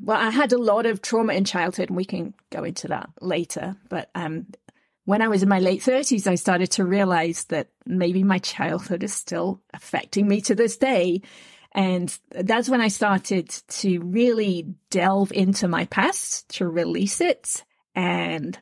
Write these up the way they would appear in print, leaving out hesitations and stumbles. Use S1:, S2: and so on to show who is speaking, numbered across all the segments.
S1: Well, I had a lot of trauma in childhood, and we can go into that later. But when I was in my late 30s, I started to realize that maybe my childhood is still affecting me to this day. And that's when I started to really delve into my past, to release it. And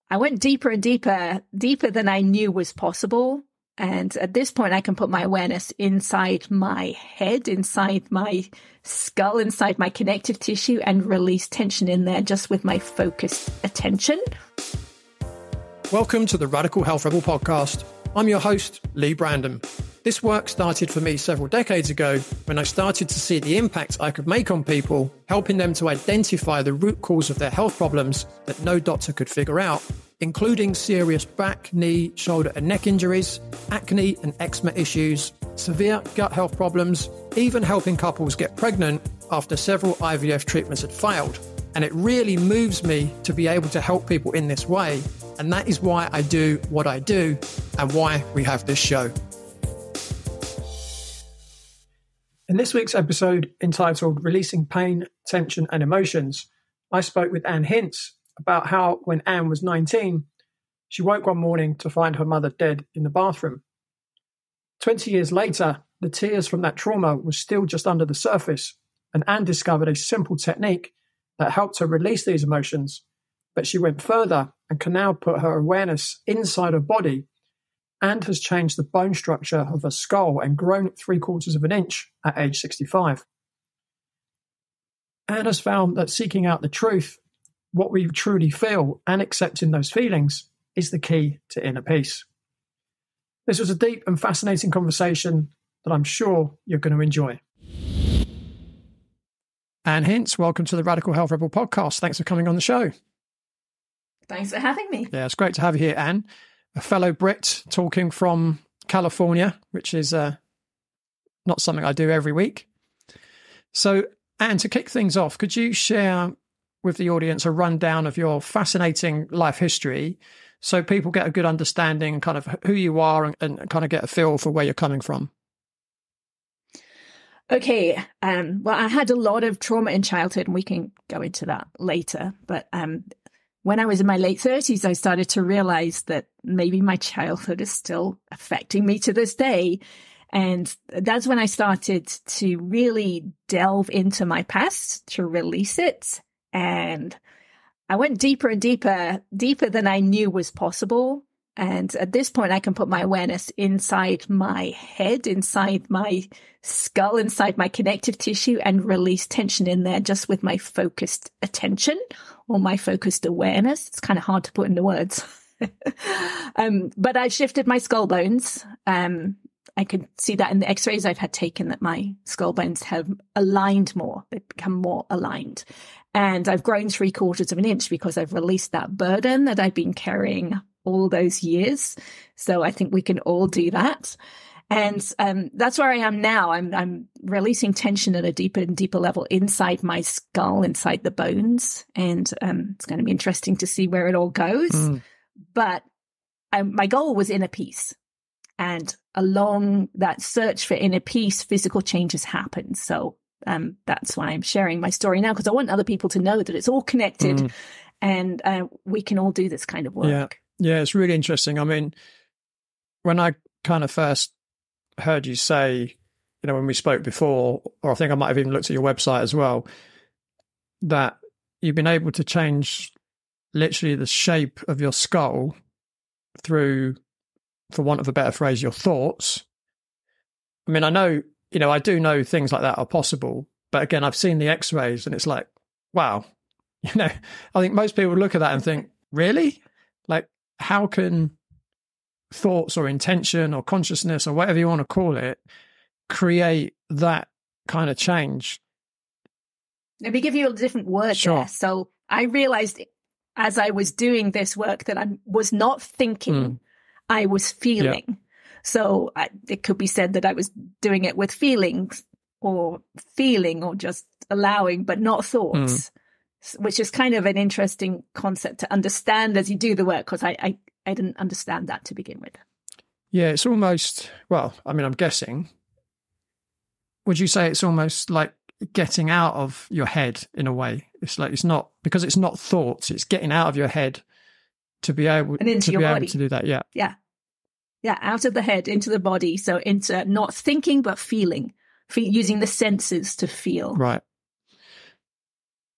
S1: I went deeper and deeper than I knew was possible. And at this point, I can put my awareness inside my head, inside my skull, inside my connective tissue, and release tension in there just with my focused attention.
S2: Welcome to the Radical Health Rebel podcast. I'm your host, Lee Brandon. This work started for me several decades ago when I started to see the impact I could make on people, helping them to identify the root cause of their health problems that no doctor could figure out, including serious back, knee, shoulder and neck injuries, acne and eczema issues, severe gut health problems, even helping couples get pregnant after several IVF treatments had failed. And it really moves me to be able to help people in this way. And that is why I do what I do and why we have this show. In this week's episode, entitled Releasing Pain, Tension and Emotions, I spoke with Ann Hince about how when Ann was 19, she woke one morning to find her mother dead in the bathroom. 20 years later, the tears from that trauma were still just under the surface, and Ann discovered a simple technique that helped her release these emotions, but she went further and can now put her awareness inside her body and has changed the bone structure of her skull and grown it 3/4 of an inch at age 65. Ann has found that seeking out the truth, what we truly feel, and accepting those feelings is the key to inner peace. This was a deep and fascinating conversation that I'm sure you're going to enjoy. Ann Hince, welcome to the Radical Health Rebel podcast. Thanks for coming on the show.
S1: Thanks for having me.
S2: Yeah, it's great to have you here, Ann. A fellow Brit talking from California, which is not something I do every week. So, Ann, to kick things off, could you share with the audience a rundown of your fascinating life history so people get a good understanding and kind of who you are and kind of get a feel for where you're coming from?
S1: Okay. Well, I had a lot of trauma in childhood, and we can go into that later. But when I was in my late 30s, I started to realize that maybe my childhood is still affecting me to this day. And that's when I started to really delve into my past, to release it. And I went deeper and deeper than I knew was possible. And at this point, I can put my awareness inside my head, inside my skull, inside my connective tissue, and release tension in there just with my focused attention or my focused awareness. It's kind of hard to put into words. But I shifted my skull bones. I could see that in the x-rays I've had taken, that my skull bones have aligned more. They've become more aligned. And I've grown 3/4 of an inch because I've released that burden that I've been carrying all those years. So I think we can all do that. And that's where I am now. I'm releasing tension at a deeper and deeper level inside my skull, inside the bones. And it's going to be interesting to see where it all goes. But my goal was inner peace. And along that search for inner peace, physical changes happen. So that's why I'm sharing my story now, because I want other people to know that it's all connected and we can all do this kind of work.
S2: Yeah, it's really interesting. I mean, when I kind of first heard you say, when we spoke before, or I think I might have even looked at your website as well, that you've been able to change literally the shape of your skull through, for want of a better phrase, your thoughts. I mean, I know, I do know things like that are possible, but again, I've seen the x-rays and it's like, wow, I think most people look at that and think, really? Like, how can thoughts or intention or consciousness or whatever you want to call it create that kind of change?
S1: Let me give you a different word there. So I realized as I was doing this work that I was not thinking, I was feeling. Yeah. So it could be said that I was doing it with feelings or just allowing, but not thoughts. Which is kind of an interesting concept to understand as you do the work, because I didn't understand that to begin with.
S2: Yeah, it's almost, well, I mean, I'm guessing, would you say it's almost like getting out of your head in a way. It's like, it's not, because it's not thoughts, it's getting out of your head to be able
S1: and into
S2: to
S1: your
S2: be
S1: body.
S2: able to do that. Yeah.
S1: Out of the head into the body. So into not thinking, but feeling, using the senses to feel.
S2: Right.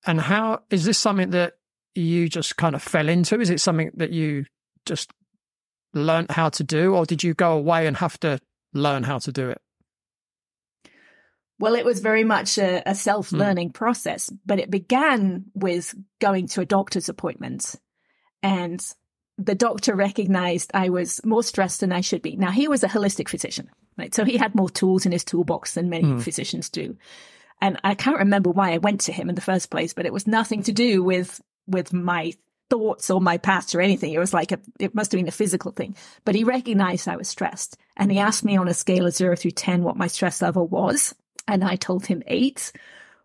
S2: And how is this something that you just kind of fell into? Is it something that you just learned how to do, or did you go away and have to learn how to do it?
S1: Well, it was very much a self-learning process, but it began with going to a doctor's appointment, and the doctor recognized I was more stressed than I should be. Now, he was a holistic physician, right? So he had more tools in his toolbox than many physicians do. And I can't remember why I went to him in the first place, but it was nothing to do with my thoughts or my past or anything. It was like it must have been a physical thing. But he recognized I was stressed. And he asked me on a scale of 0 through 10 what my stress level was. And I told him 8,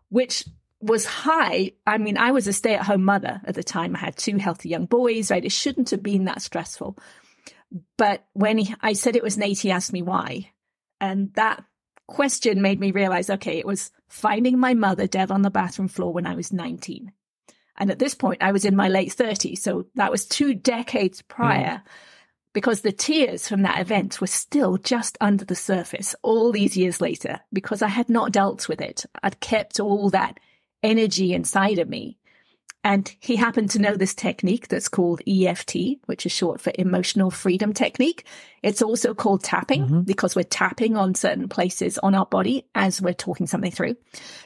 S1: which was high. I mean, I was a stay-at-home mother at the time. I had 2 healthy young boys, right? It shouldn't have been that stressful. But when I said it was an 8, he asked me why. And that question made me realize, okay, it was finding my mother dead on the bathroom floor when I was 19. And at this point, I was in my late 30s. So that was 2 decades prior, because the tears from that event were still just under the surface all these years later, because I had not dealt with it. I'd kept all that energy inside of me. And he happened to know this technique that's called EFT, which is short for emotional freedom technique. It's also called tapping because we're tapping on certain places on our body as we're talking something through.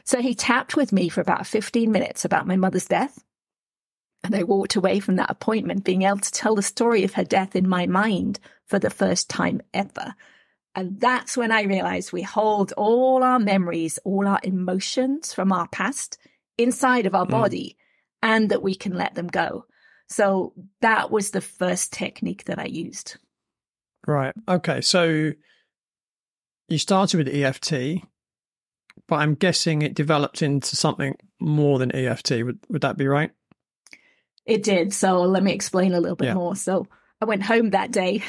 S1: So he tapped with me for about 15 minutes about my mother's death. And I walked away from that appointment being able to tell the story of her death in my mind for the first time ever. And that's when I realized we hold all our memories, all our emotions from our past inside of our body, and that we can let them go. So that was the first technique that I used.
S2: Right. Okay. So you started with EFT, but I'm guessing it developed into something more than EFT. Would that be right?
S1: It did. So let me explain a little bit more. So I went home that day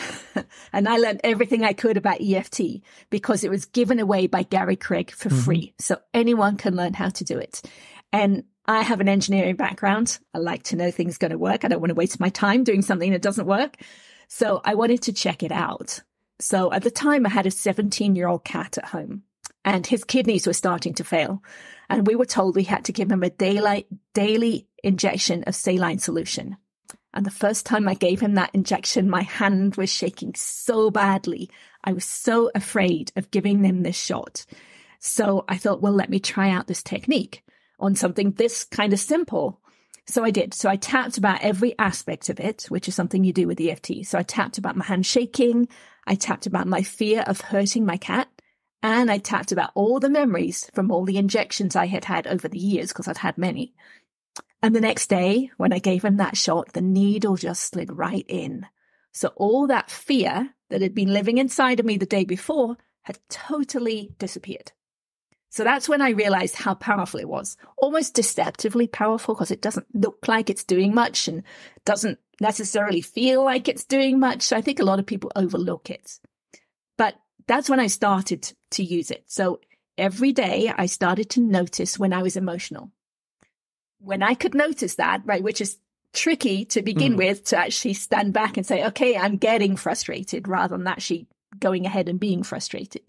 S1: and I learned everything I could about EFT because it was given away by Gary Craig for free. So anyone can learn how to do it. And I have an engineering background. I like to know things are going to work. I don't want to waste my time doing something that doesn't work. So I wanted to check it out. So at the time I had a 17-year-old cat at home and his kidneys were starting to fail. And we were told we had to give him a daily injection of saline solution. And the first time I gave him that injection, my hand was shaking so badly. I was so afraid of giving him this shot. So I thought, well, let me try out this technique on something this kind of simple. So I did. So I tapped about every aspect of it, which is something you do with EFT. So I tapped about my hand shaking. I tapped about my fear of hurting my cat. And I tapped about all the memories from all the injections I had had over the years, because I'd had many. And the next day, when I gave him that shot, the needle just slid right in. So all that fear that had been living inside of me the day before had totally disappeared. So that's when I realized how powerful it was, almost deceptively powerful, because it doesn't look like it's doing much and doesn't necessarily feel like it's doing much. So I think a lot of people overlook it. But that's when I started to use it. So every day I started to notice when I was emotional. When I could notice that, right, which is tricky to begin with, to actually stand back and say, okay, I'm getting frustrated, rather than actually going ahead and being frustrated.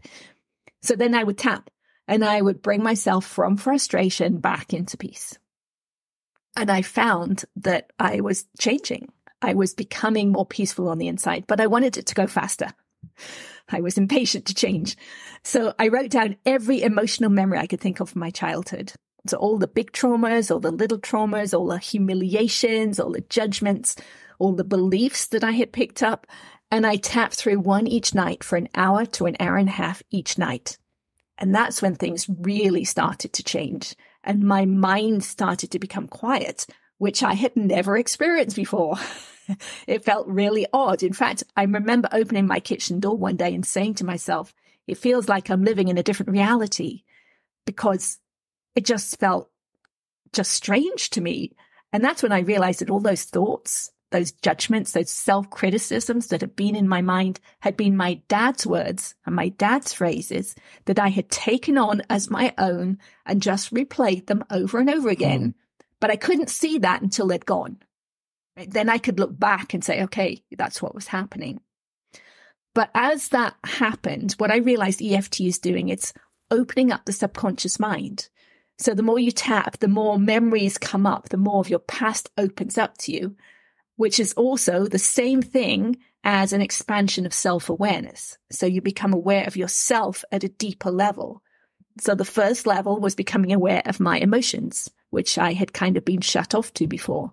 S1: So then I would tap. And I would bring myself from frustration back into peace. And I found that I was changing. I was becoming more peaceful on the inside, but I wanted it to go faster. I was impatient to change. So I wrote down every emotional memory I could think of from my childhood. So all the big traumas, all the little traumas, all the humiliations, all the judgments, all the beliefs that I had picked up. And I tapped through one each night for an hour to an hour and a half each night. And that's when things really started to change. And my mind started to become quiet, which I had never experienced before. It felt really odd. In fact, I remember opening my kitchen door one day and saying to myself, it feels like I'm living in a different reality, because it just felt just strange to me. And that's when I realized that all those thoughts those judgments, those self-criticisms that had been in my mind had been my dad's words and my dad's phrases that I had taken on as my own and just replayed them over and over again. But I couldn't see that until they'd gone. Right? Then I could look back and say, okay, that's what was happening. But as that happened, what I realized EFT is doing, it's opening up the subconscious mind. So the more you tap, the more memories come up, the more of your past opens up to you, which is also the same thing as an expansion of self-awareness. So you become aware of yourself at a deeper level. So the first level was becoming aware of my emotions, which I had kind of been shut off to before.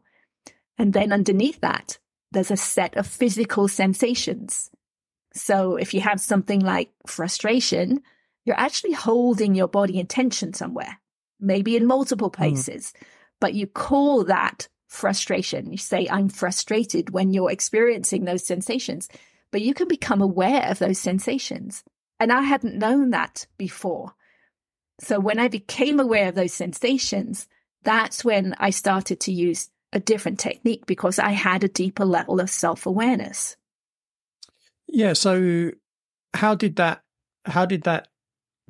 S1: And then underneath that, there's a set of physical sensations. So if you have something like frustration, you're actually holding your body in tension somewhere, maybe in multiple places, but you call that frustration. You say, I'm frustrated when you're experiencing those sensations, but you can become aware of those sensations. And I hadn't known that before. So when I became aware of those sensations, that's when I started to use a different technique because I had a deeper level of self-awareness.
S2: Yeah. So how did that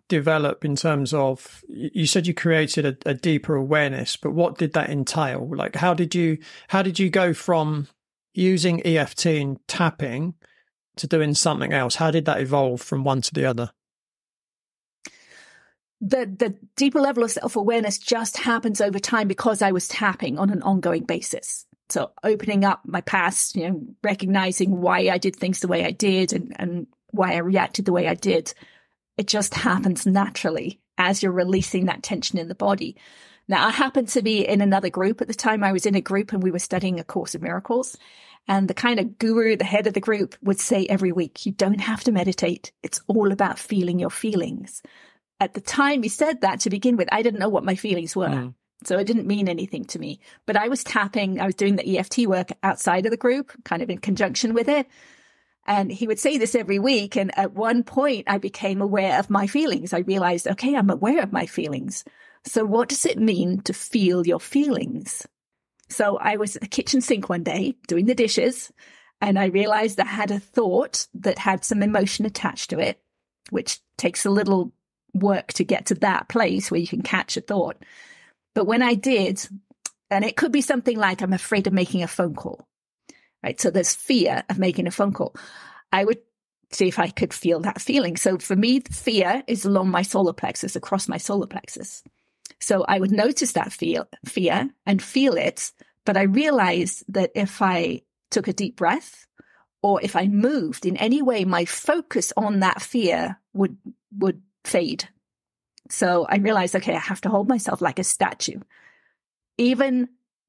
S2: develop in terms of, you said you created a deeper awareness, but what did that entail? Like, how did you go from using EFT and tapping to doing something else? How did that evolve from one to the other?
S1: The deeper level of self-awareness just happens over time because I was tapping on an ongoing basis. So opening up my past, recognizing why I did things the way I did and why I reacted the way I did. It just happens naturally as you're releasing that tension in the body. Now, I happened to be in another group at the time. I was in a group and we were studying A Course in Miracles. And the kind of guru, the head of the group, would say every week, you don't have to meditate. It's all about feeling your feelings. At the time he said that, to begin with, I didn't know what my feelings were. So it didn't mean anything to me. But I was tapping, I was doing the EFT work outside of the group, kind of in conjunction with it. And he would say this every week. And at one point, I became aware of my feelings. I realized, okay, I'm aware of my feelings. So what does it mean to feel your feelings? So I was at the kitchen sink one day doing the dishes, and I realized I had a thought that had some emotion attached to it, which takes a little work to get to that place where you can catch a thought. But when I did, and it could be something like, I'm afraid of making a phone call. Right. So there's fear of making a phone call. I would see if I could feel that feeling. So for me, fear is along my solar plexus, across my solar plexus. So I would notice that fear and feel it. But I realized that if I took a deep breath or if I moved in any way, my focus on that fear would fade. So I realized, okay, I have to hold myself like a statue.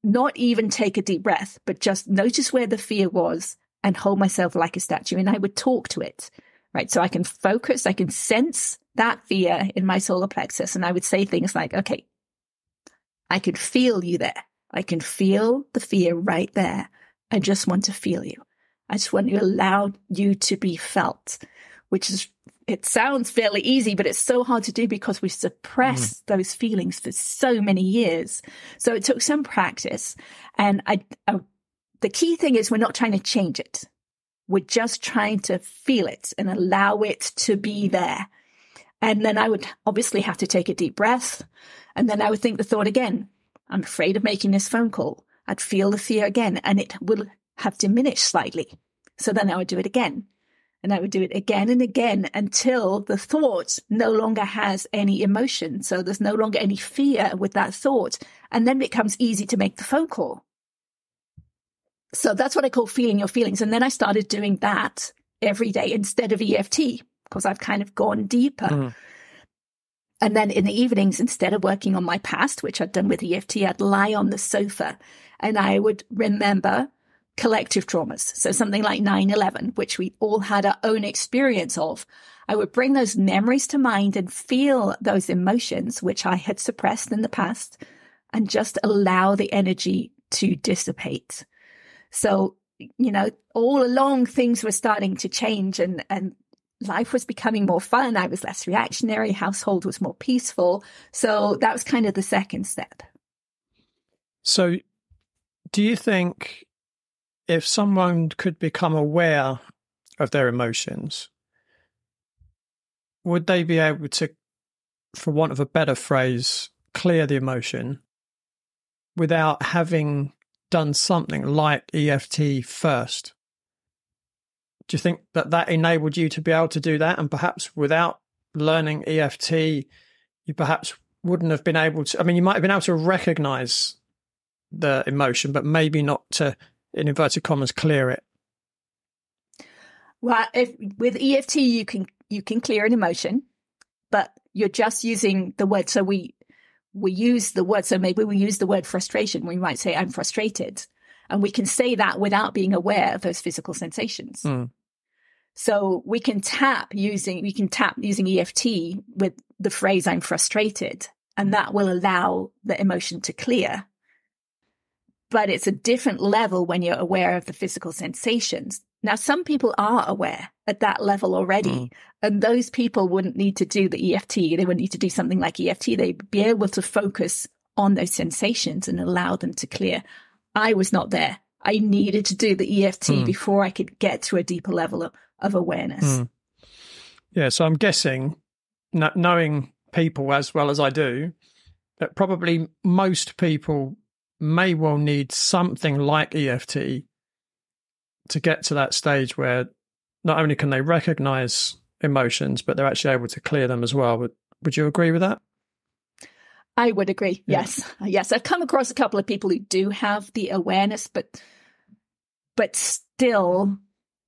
S1: Not even take a deep breath, but just notice where the fear was and hold myself like a statue. And I would talk to it, right? So I can focus, I can sense that fear in my solar plexus. And I would say things like, okay, I can feel you there. I can feel the fear right there. I just want to feel you. I just want to allow you to be felt, which is, it sounds fairly easy, but it's so hard to do because we suppress those feelings for so many years. So it took some practice. And the key thing is we're not trying to change it. We're just trying to feel it and allow it to be there. And then I would obviously have to take a deep breath. And then I would think the thought again, I'm afraid of making this phone call. I'd feel the fear again, and it will have diminished slightly. So then I would do it again. And I would do it again and again until the thought no longer has any emotion. So there's no longer any fear with that thought. And then it becomes easy to make the phone call. So that's what I call feeling your feelings. And then I started doing that every day instead of EFT because I've kind of gone deeper. And then in the evenings, instead of working on my past, which I'd done with EFT, I'd lie on the sofa and I would remember collective traumas. So something like 9/11, which we all had our own experience of. I would bring those memories to mind and feel those emotions, which I had suppressed in the past, and just allow the energy to dissipate. So, all along things were starting to change and life was becoming more fun. I was less reactionary. Household was more peaceful. So that was kind of the second step.
S2: So do you think if someone could become aware of their emotions, would they be able to, for want of a better phrase, clear the emotion without having done something like EFT first? Do you think that that enabled you to be able to do that? And perhaps without learning EFT, you perhaps wouldn't have been able to, I mean, you might have been able to recognize the emotion, but maybe not to, in inverted commas, clear it.
S1: Well, with EFT, you can clear an emotion, but you're just using the word. So we use the word. So maybe we use the word frustration. We might say, I'm frustrated. And we can say that without being aware of those physical sensations. Mm. So we can tap using EFT with the phrase, I'm frustrated, and that will allow the emotion to clear. But it's a different level when you're aware of the physical sensations. Now, some people are aware at that level already, and those people wouldn't need to do the EFT. They wouldn't need to do something like EFT. They'd be able to focus on those sensations and allow them to clear. I was not there. I needed to do the EFT before I could get to a deeper level of awareness.
S2: Yeah, so I'm guessing, knowing people as well as I do, that probably most people may well need something like EFT to get to that stage where not only can they recognize emotions, but they're actually able to clear them as well. Would you agree with that?
S1: I would agree. Yeah. Yes. Yes. I've come across a couple of people who do have the awareness, but still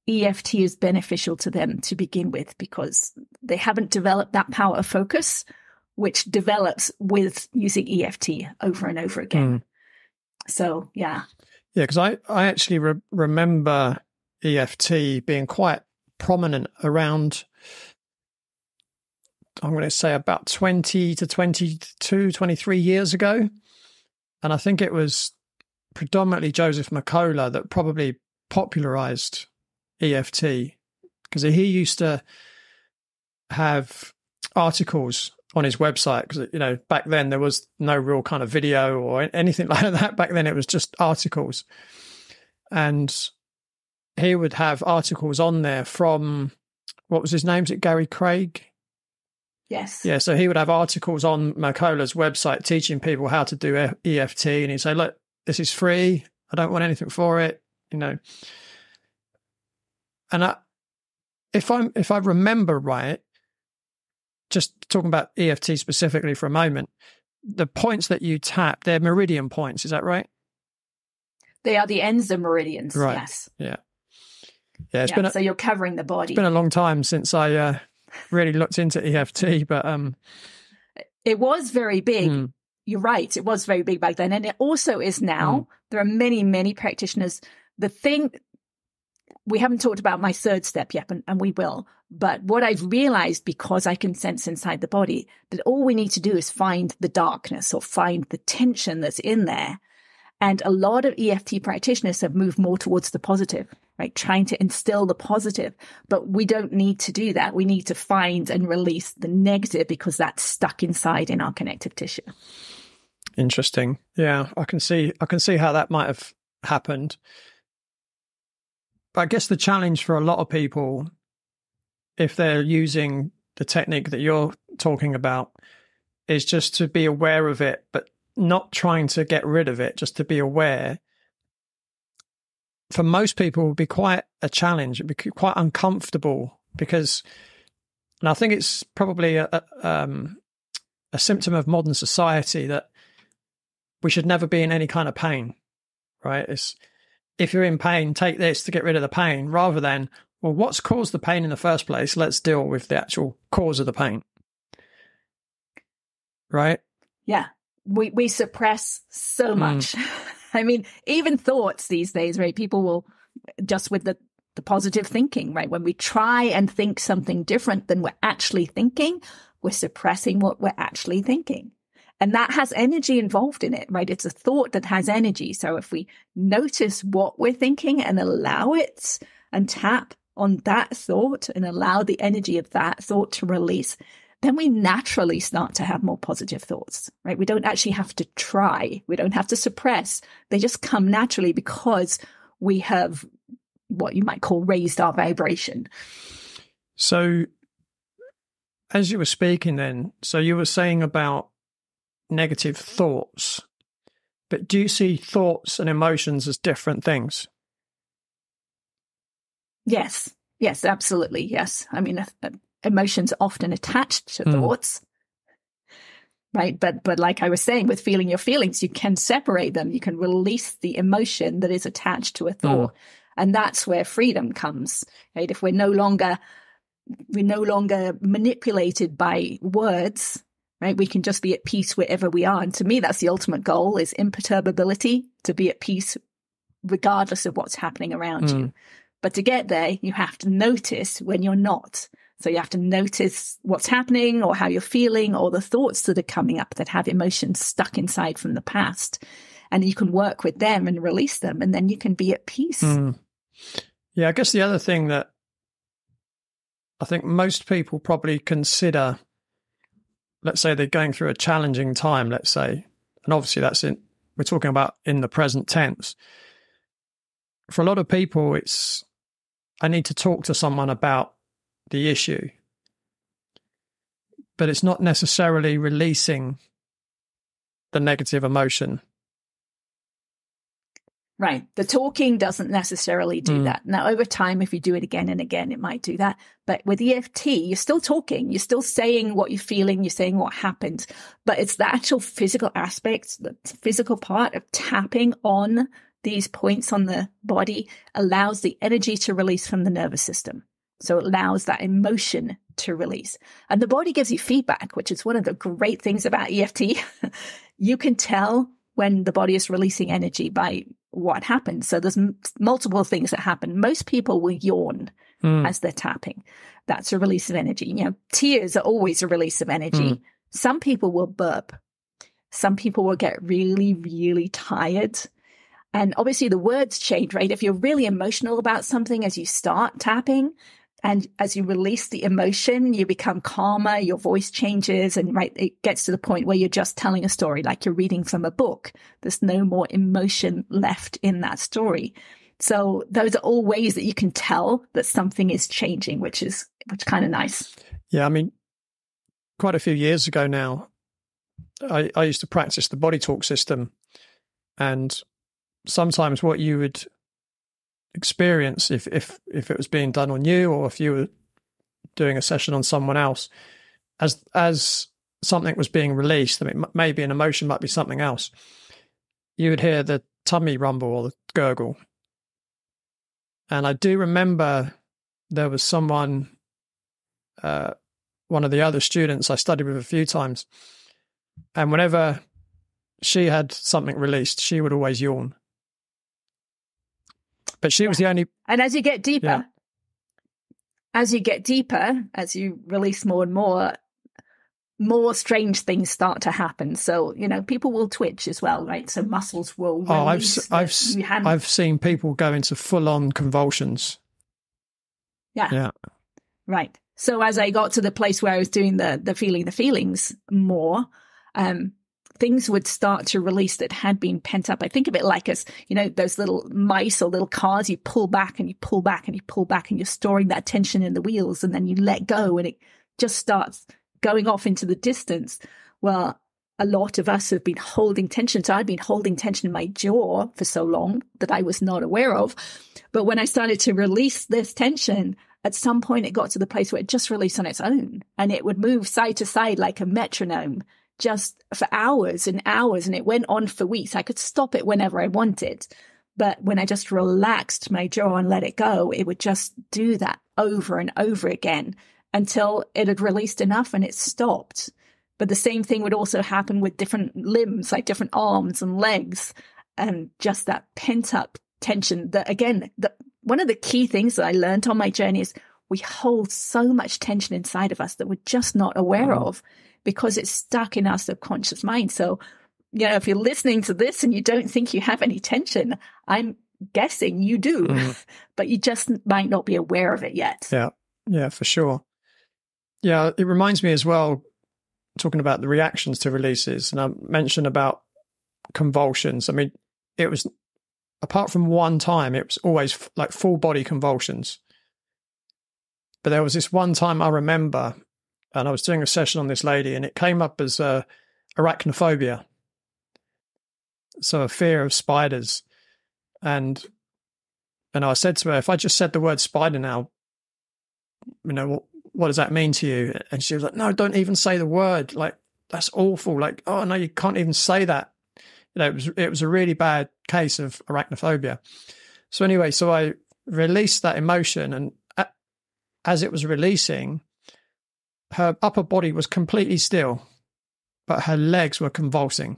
S1: EFT is beneficial to them to begin with because they haven't developed that power of focus, which develops with using EFT over and over again. So, yeah.
S2: Yeah, because I actually remember EFT being quite prominent around, I'm going to say about 20 to 22, 23 years ago. And I think it was predominantly Joseph McCullough that probably popularized EFT, because he used to have articles on his website, because, you know, back then there was no real kind of video or anything like that. Back then it was just articles. And he would have articles on there from, what was his name? Is it Gary Craig?
S1: Yes.
S2: Yeah, so he would have articles on McCullough's website teaching people how to do EFT, and he'd say, look, this is free. I don't want anything for it, you know. And if I remember right, just talking about EFT specifically for a moment, the points that you tap, they're meridian points. Is that right?
S1: They are the ends of meridians.
S2: Right.
S1: Yes.
S2: Yeah. Yeah.
S1: So you're covering the body.
S2: It's been a long time since I really looked into EFT, but
S1: it was very big. You're right. It was very big back then, and it also is now. There are many, many practitioners. The thing, we haven't talked about my third step yet, and we will. But what I've realized, because I can sense inside the body, that all we need to do is find the darkness or find the tension that's in there. And a lot of EFT practitioners have moved more towards the positive, right? Trying to instill the positive. But we don't need to do that. We need to find and release the negative because that's stuck inside in our connective tissue.
S2: Interesting. Yeah, I can see how that might have happened. But I guess the challenge for a lot of people, if they're using the technique that you're talking about, is just to be aware of it, but not trying to get rid of it, just to be aware. For most people, it would be quite a challenge. It'd be quite uncomfortable because, and I think it's probably a symptom of modern society that we should never be in any kind of pain, right? It's, if you're in pain, take this to get rid of the pain, rather than, well, what's caused the pain in the first place? Let's deal with the actual cause of the pain. Right?
S1: Yeah. We suppress so much. I mean, even thoughts these days, right? People will, just with the positive thinking, right? When we try and think something different than we're actually thinking, we're suppressing what we're actually thinking. And that has energy involved in it, right? It's a thought that has energy. So if we notice what we're thinking and allow it and tap on that thought and allow the energy of that thought to release, then we naturally start to have more positive thoughts, right? We don't actually have to try. We don't have to suppress. They just come naturally because we have what you might call raised our vibration.
S2: So as you were speaking then, so you were saying about negative thoughts, but do you see thoughts and emotions as different things?
S1: Yes, absolutely. Yes. I mean, emotions are often attached to thoughts, right? But like I was saying, with feeling your feelings, you can separate them. You can release the emotion that is attached to a thought. And that's where freedom comes, right? If we're no longer manipulated by words, right? We can just be at peace wherever we are. And to me, that's the ultimate goal, is imperturbability, to be at peace regardless of what's happening around you. But to get there, you have to notice when you're not. So you have to notice what's happening or how you're feeling or the thoughts that are coming up that have emotions stuck inside from the past. And you can work with them and release them, and then you can be at peace.
S2: Yeah, I guess the other thing that I think most people probably consider, let's say they're going through a challenging time, let's say, and obviously we're talking about in the present tense. For a lot of people, it's, I need to talk to someone about the issue, but it's not necessarily releasing the negative emotion.
S1: Right. The talking doesn't necessarily do that. Now, over time, if you do it again and again, it might do that. But with EFT, you're still talking. You're still saying what you're feeling. You're saying what happened. But it's the actual physical aspect, the physical part of tapping on these points on the body allows the energy to release from the nervous system. So it allows that emotion to release. And the body gives you feedback, which is one of the great things about EFT. You can tell when the body is releasing energy by what happens. So there's multiple things that happen. Most people will yawn as they're tapping. That's a release of energy. You know, tears are always a release of energy. Some people will burp. Some people will get really, really tired. And obviously the words change, right? If you're really emotional about something as you start tapping, and as you release the emotion, you become calmer, your voice changes, and right, it gets to the point where you're just telling a story, like you're reading from a book. There's no more emotion left in that story. So those are all ways that you can tell that something is changing, which is kind of nice.
S2: Yeah, I mean, quite a few years ago now, I used to practice the body talk system, and sometimes what you would experience if it was being done on you, or if you were doing a session on someone else, as something was being released, I mean, maybe an emotion, might be something else, you would hear the tummy rumble or the gurgle. And I do remember there was someone, one of the other students I studied with a few times, and whenever she had something released, she would always yawn. But she was the only...
S1: And as you get deeper, as you release more and more strange things start to happen. So, you know, people will twitch as well, right? So muscles will release.
S2: I've seen people go into full-on convulsions. Yeah.
S1: Right. So as I got to the place where I was doing the feeling the feelings more, things would start to release that had been pent up. I think of it like as, you know, those little mice or little cars, you pull back and you pull back and you pull back and you're storing that tension in the wheels, and then you let go and it just starts going off into the distance. Well, a lot of us have been holding tension. So I'd been holding tension in my jaw for so long that I was not aware of. But when I started to release this tension, at some point it got to the place where it just released on its own, and it would move side to side like a metronome, just for hours and hours, and it went on for weeks. I could stop it whenever I wanted. But when I just relaxed my jaw and let it go, it would just do that over and over again until it had released enough and it stopped. But the same thing would also happen with different limbs, like different arms and legs, and just that pent up tension. That again, one of the key things that I learned on my journey is we hold so much tension inside of us that we're just not aware of, because it's stuck in our subconscious mind. So, you know, if you're listening to this and you don't think you have any tension, I'm guessing you do, but you just might not be aware of it yet.
S2: Yeah, for sure. Yeah, it reminds me as well, talking about the reactions to releases, and I mentioned about convulsions. I mean, it was apart from one time, it was always like full body convulsions. But there was this one time I remember, and I was doing a session on this lady, and it came up as arachnophobia. So a fear of spiders. And I said to her, if I just said the word spider now, what does that mean to you? And she was like, no, don't even say the word. Like, that's awful. Like, oh no, you can't even say that. It was a really bad case of arachnophobia. So anyway, so I released that emotion, and as it was releasing, her upper body was completely still, but her legs were convulsing.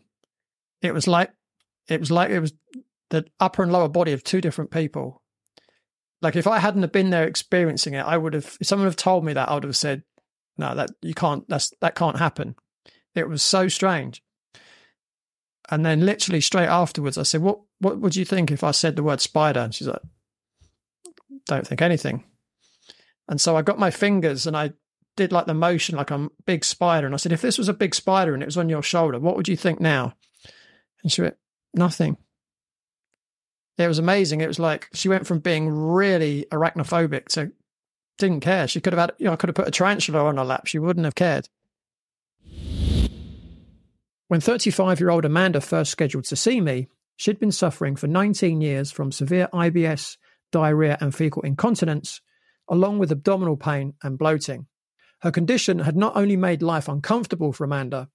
S2: It was like it was the upper and lower body of two different people. Like, if I hadn't have been there experiencing it, if someone had told me that, I would have said, no, that can't happen. It was so strange. And then literally straight afterwards, I said, what would you think if I said the word spider? And she's like, don't think anything. And so I got my fingers and I did like the motion like a big spider. And I said, if this was a big spider and it was on your shoulder, what would you think now? And she went, nothing. It was amazing. It was like she went from being really arachnophobic to didn't care. She could have I could have put a tarantula on her lap. She wouldn't have cared. When 35-year-old Amanda first scheduled to see me, she'd been suffering for 19 years from severe IBS, diarrhea and fecal incontinence, along with abdominal pain and bloating. Her condition had not only made life uncomfortable for Amanda,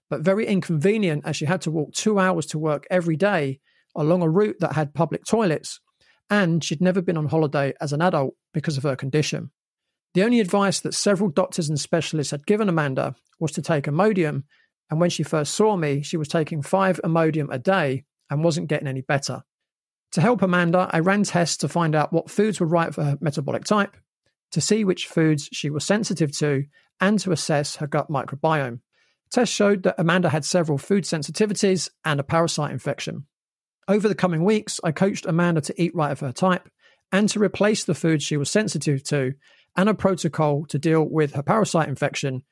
S2: but very inconvenient as she had to walk 2 hours to work every day along a route that had public toilets, and she'd never been on holiday as an adult because of her condition. The only advice that several doctors and specialists had given Amanda was to take Imodium, and when she first saw me, she was taking 5 Imodium a day and wasn't getting any better. To help Amanda, I ran tests to find out what foods were right for her metabolic type, to see which foods she was sensitive to, and to assess her gut microbiome. Tests showed that Amanda had several food sensitivities and a parasite infection. Over the coming weeks, I coached Amanda to eat right for her type and to replace the foods she was sensitive to, and a protocol to deal with her parasite infection.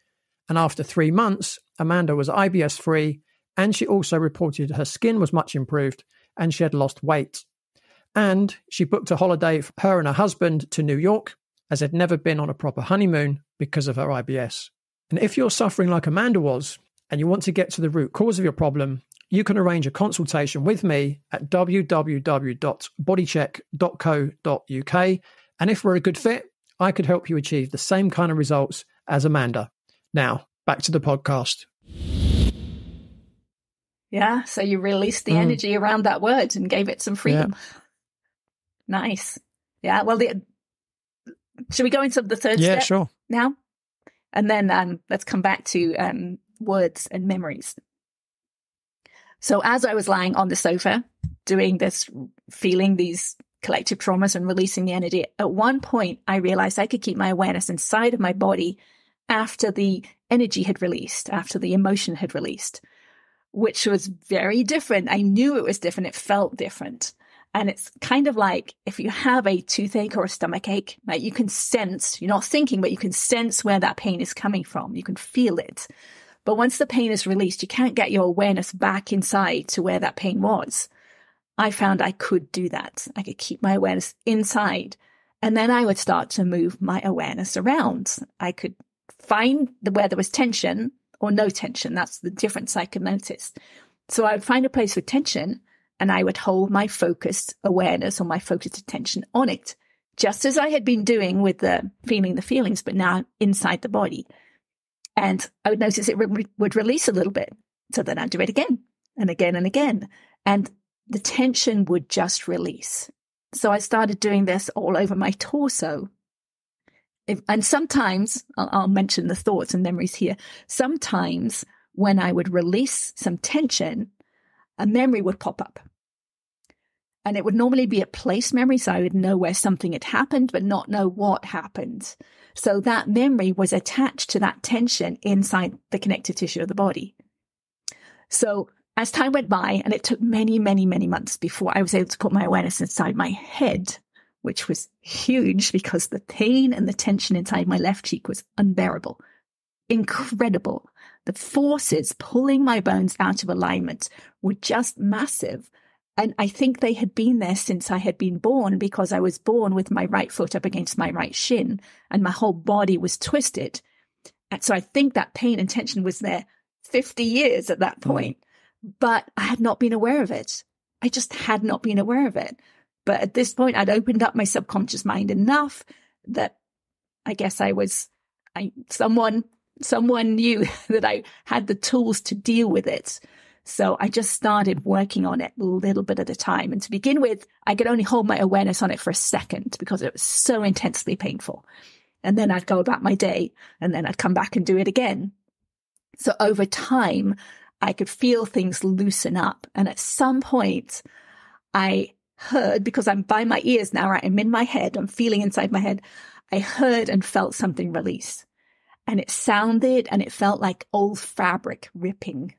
S2: And after 3 months, Amanda was IBS-free, and she also reported her skin was much improved and she had lost weight. And she booked a holiday for her and her husband to New York, as they'd never been on a proper honeymoon because of her IBS. And if you're suffering like Amanda was, and you want to get to the root cause of your problem, you can arrange a consultation with me at www.bodycheck.co.uk. And if we're a good fit, I could help you achieve the same kind of results as Amanda. Now, back to the podcast.
S1: Yeah, so you released the energy around that word and gave it some freedom. Yeah. Nice. Yeah, well, should we go into the third step
S2: sure.
S1: now? And then let's come back to words and memories. So as I was lying on the sofa, doing this, feeling these collective traumas and releasing the energy, at one point I realized I could keep my awareness inside of my body after the energy had released, after the emotion had released, which was very different. I knew it was different. It felt different. And it's kind of like if you have a toothache or a stomachache, like you can sense, you're not thinking, but you can sense where that pain is coming from. You can feel it. But once the pain is released, you can't get your awareness back inside to where that pain was. I found I could do that. I could keep my awareness inside. And then I would start to move my awareness around. I could find where there was tension or no tension. That's the difference I could notice. So I would find a place with tension and I would hold my focused awareness or my focused attention on it, just as I had been doing with the feeling the feelings, but now inside the body. And I would notice it would release a little bit. So then I'd do it again and again and again. And the tension would just release. So I started doing this all over my torso. And sometimes, I'll mention the thoughts and memories here. Sometimes when I would release some tension, a memory would pop up. And it would normally be a place memory, so I would know where something had happened, but not know what happened. So that memory was attached to that tension inside the connective tissue of the body. So as time went by, and it took many, many, many months before I was able to put my awareness inside my head, which was huge because the pain and the tension inside my left cheek was unbearable, incredible. The forces pulling my bones out of alignment were just massive. And I think they had been there since I had been born, because I was born with my right foot up against my right shin and my whole body was twisted. And so I think that pain and tension was there 50 years at that point, but I had not been aware of it. I just had not been aware of it. But at this point, I'd opened up my subconscious mind enough that I guess someone knew that I had the tools to deal with it. So I just started working on it a little bit at a time. And to begin with, I could only hold my awareness on it for a second because it was so intensely painful. And then I'd go about my day and then I'd come back and do it again. So over time, I could feel things loosen up. And at some point, I heard, because I'm by my ears now, right? I'm in my head, I'm feeling inside my head. I heard and felt something release. And it sounded and it felt like old fabric ripping.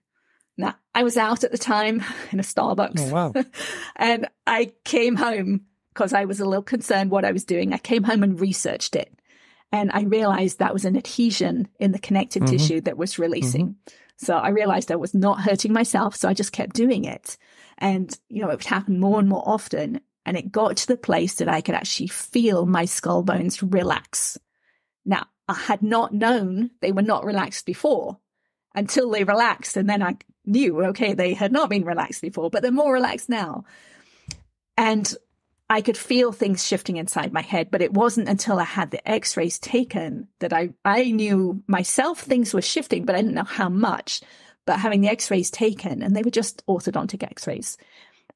S1: Now, I was out at the time in a Starbucks.
S2: Oh, wow.
S1: And I came home because I was a little concerned what I was doing. I came home and researched it. And I realized that was an adhesion in the connective tissue that was releasing. So I realized I was not hurting myself. So I just kept doing it. And, it would happen more and more often. And it got to the place that I could actually feel my skull bones relax. Now, I had not known they were not relaxed before until they relaxed. And then I knew, okay, they had not been relaxed before, but they're more relaxed now. And I could feel things shifting inside my head, but it wasn't until I had the x-rays taken that I knew myself things were shifting, but I didn't know how much. But having the x-rays taken, and they were just orthodontic x-rays,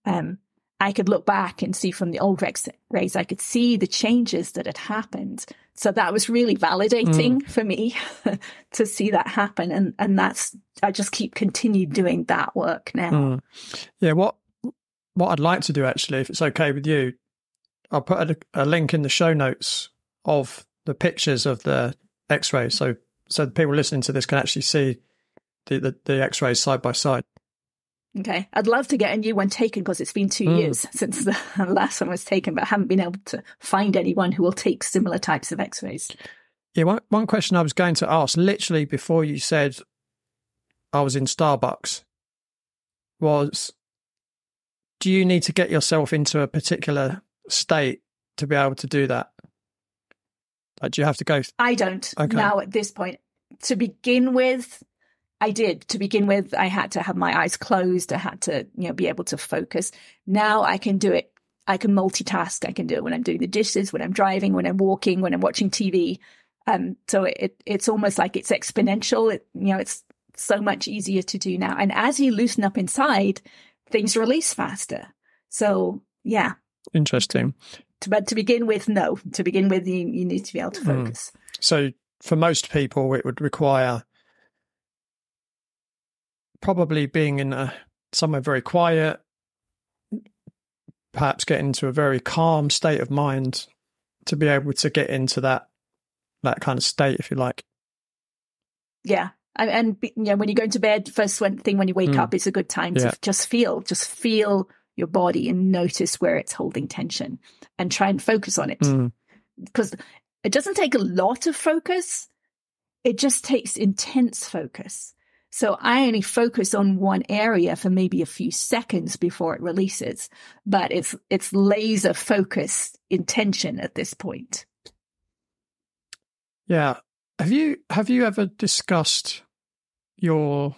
S1: I could look back and see from the old x-rays, I could see the changes that had happened. So that was really validating for me to see that happen. And I just continued doing that work now.
S2: Yeah. What I'd like to do, actually, if it's okay with you, I'll put a link in the show notes of the pictures of the x-rays. So the people listening to this can actually see the x-rays side by side.
S1: Okay. I'd love to get a new one taken because it's been 2 years since the last one was taken, but I haven't been able to find anyone who will take similar types of x-rays.
S2: Yeah. One question I was going to ask, literally before you said I was in Starbucks, was, do you need to get yourself into a particular state to be able to do that? Like, do you have to go? I
S1: don't now at this point. To begin with, I did. To begin with, I had to have my eyes closed. I had to, be able to focus. Now I can do it. I can multitask. I can do it when I'm doing the dishes, when I'm driving, when I'm walking, when I'm watching TV. So it's almost like it's exponential. It's so much easier to do now. And as you loosen up inside, things release faster. So, yeah.
S2: Interesting.
S1: But to begin with, no. To begin with, you need to be able to focus.
S2: So for most people, it would require probably being in somewhere very quiet, perhaps getting into a very calm state of mind to be able to get into that kind of state, if you like. Yeah.
S1: And when you go into bed, first thing when you wake up, it's a good time to just feel your body and notice where it's holding tension and try and focus on it. Because it doesn't take a lot of focus. It just takes intense focus. So I only focus on one area for maybe a few seconds before it releases, but it's laser focused intention at this point.
S2: Yeah. Have you ever discussed the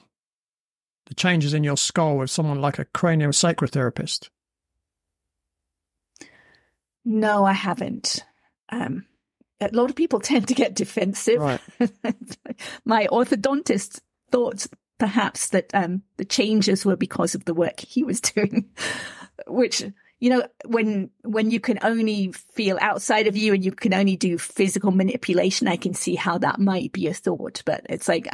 S2: changes in your skull with someone like a craniosacral therapist?
S1: No, I haven't. A lot of people tend to get defensive.
S2: Right.
S1: My orthodontist thought perhaps that the changes were because of the work he was doing, which, when you can only feel outside of you and you can only do physical manipulation, I can see how that might be a thought. But it's like,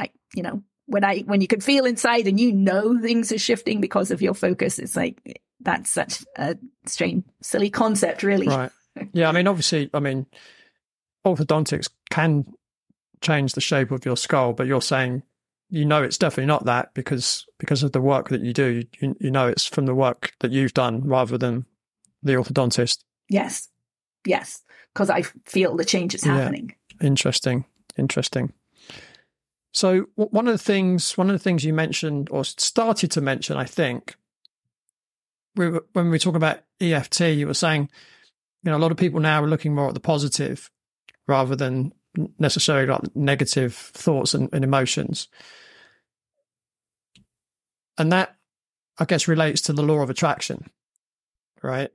S1: when you can feel inside and things are shifting because of your focus, it's like, that's such a strange, silly concept, really.
S2: Right. Yeah. Obviously, orthodontics can change the shape of your skull, but you're saying, it's definitely not that because of the work that you do. It's from the work that you've done rather than the orthodontist.
S1: Yes. Because I feel the changes happening.
S2: Interesting. So one of the things you mentioned or started to mention, I think, when we talk about EFT, you were saying, a lot of people now are looking more at the positive rather than necessarily like negative thoughts and emotions. And that, I guess, relates to the law of attraction, right?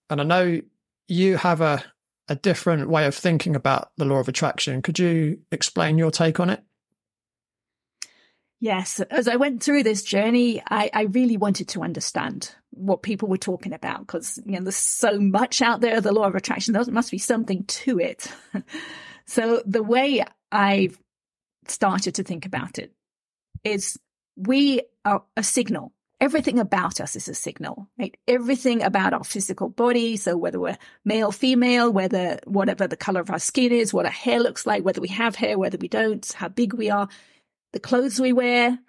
S2: And I know you have a different way of thinking about the law of attraction. Could you explain your take on it?
S1: Yes. As I went through this journey, I really wanted to understand what people were talking about, because there's so much out there, the law of attraction. There must be something to it. So the way I've started to think about it is we are a signal. Everything about us is a signal, right? Everything about our physical body. So whether we're male, female, whatever the color of our skin is, what our hair looks like, whether we have hair, whether we don't, how big we are, the clothes we wear,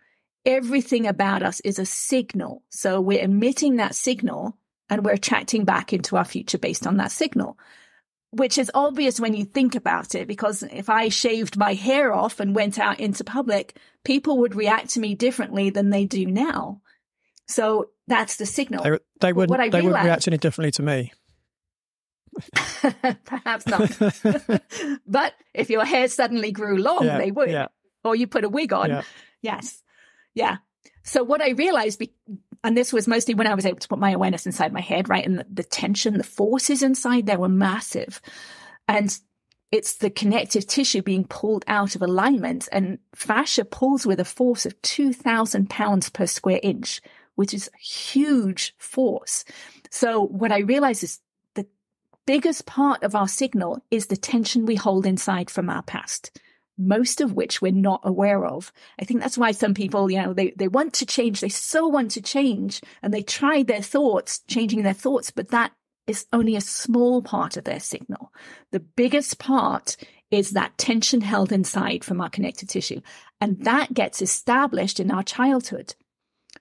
S1: everything about us is a signal. So we're emitting that signal and we're attracting back into our future based on that signal, which is obvious when you think about it, because if I shaved my hair off and went out into public, people would react to me differently than they do now. So that's the signal.
S2: They wouldn't react any differently to me.
S1: Perhaps not. But if your hair suddenly grew long, they would. Yeah. Or you put a wig on. Yeah. Yes. Yeah. So what I realized, and this was mostly when I was able to put my awareness inside my head, right? And the tension, the forces inside there were massive. And it's the connective tissue being pulled out of alignment. And fascia pulls with a force of 2,000 pounds per square inch, which is a huge force. So what I realized is the biggest part of our signal is the tension we hold inside from our past, most of which we're not aware of. I think that's why some people, they want to change. They so want to change, and they try changing their thoughts, but that is only a small part of their signal. The biggest part is that tension held inside from our connective tissue. And that gets established in our childhood.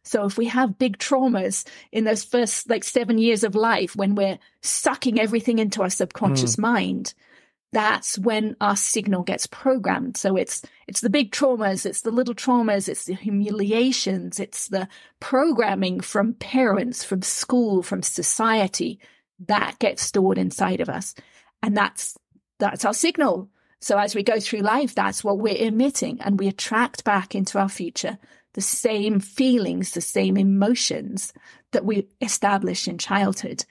S1: So if we have big traumas in those first 7 years of life, when we're sucking everything into our subconscious mind, that's when our signal gets programmed. So it's the big traumas, it's the little traumas, it's the humiliations, it's the programming from parents, from school, from society that gets stored inside of us. And that's our signal. So as we go through life, that's what we're emitting, and we attract back into our future the same feelings, the same emotions that we established in childhood,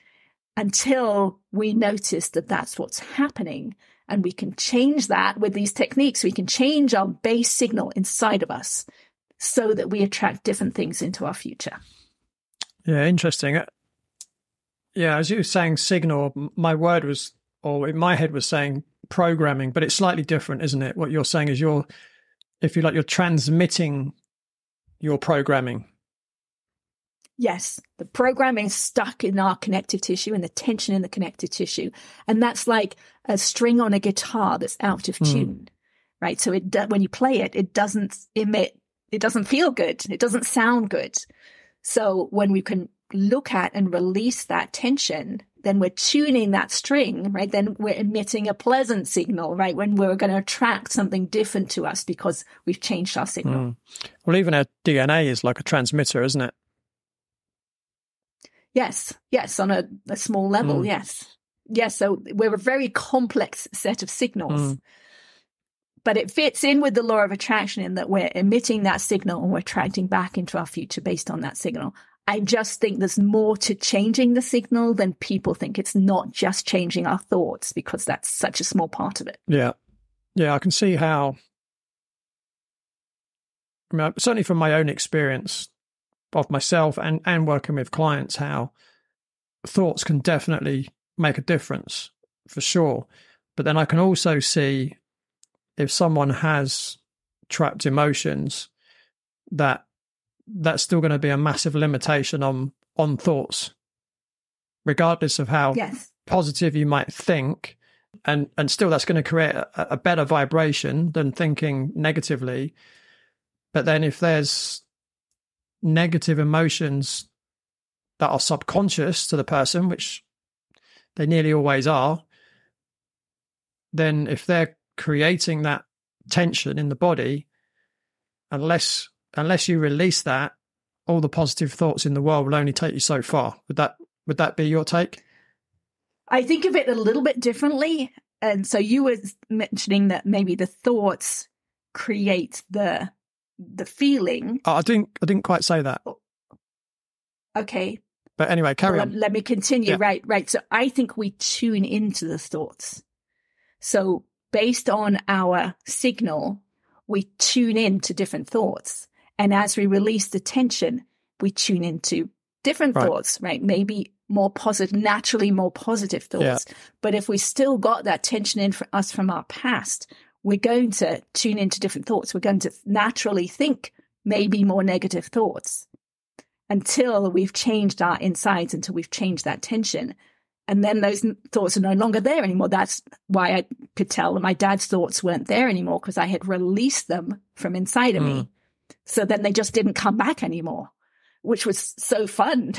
S1: until we notice that that's what's happening. And we can change that with these techniques. We can change our base signal inside of us so that we attract different things into our future.
S2: Yeah, interesting. Yeah, as you were saying signal, my word was, or in my head was saying programming, but it's slightly different, isn't it? What you're saying is you're transmitting your programming.
S1: Yes, the programming is stuck in our connective tissue and the tension in the connective tissue. And that's like a string on a guitar that's out of tune, right? So when you play it, it doesn't emit, it doesn't feel good. It doesn't sound good. So when we can look at and release that tension, then we're tuning that string, right? Then we're emitting a pleasant signal, right? When we're going to attract something different to us because we've changed our signal.
S2: Well, even our DNA is like a transmitter, isn't it?
S1: Yes, on a small level, yes. So we're a very complex set of signals. But it fits in with the law of attraction in that we're emitting that signal and we're attracting back into our future based on that signal. I just think there's more to changing the signal than people think. It's not just changing our thoughts, because that's such a small part of it.
S2: Yeah, I can see how, certainly from my own experience of myself and working with clients, how thoughts can definitely make a difference, for sure. But then I can also see if someone has trapped emotions, that's still going to be a massive limitation on thoughts, regardless of how positive you might think. And still that's going to create a better vibration than thinking negatively. But then if there's negative emotions that are subconscious to the person, which they nearly always are, then if they're creating that tension in the body, unless you release that all the positive thoughts in the world will only take you so far. Would that be your take?
S1: I think of it a little bit differently. And so you were mentioning that maybe the thoughts create the feeling.
S2: I didn't quite say that.
S1: Okay.
S2: But anyway, carry on.
S1: Let me continue. Yeah. Right. So I think we tune into the thoughts. So based on our signal, we tune into different thoughts. And as we release the tension, we tune into different thoughts, right? Maybe more positive, naturally more positive thoughts. Yeah. But if we still got that tension in for us from our past, we're going to tune into different thoughts. We're going to naturally think maybe more negative thoughts until we've changed our insides, until we've changed that tension. And then those thoughts are no longer there anymore. That's why I could tell that my dad's thoughts weren't there anymore, because I had released them from inside of me. So then they just didn't come back anymore, which was so fun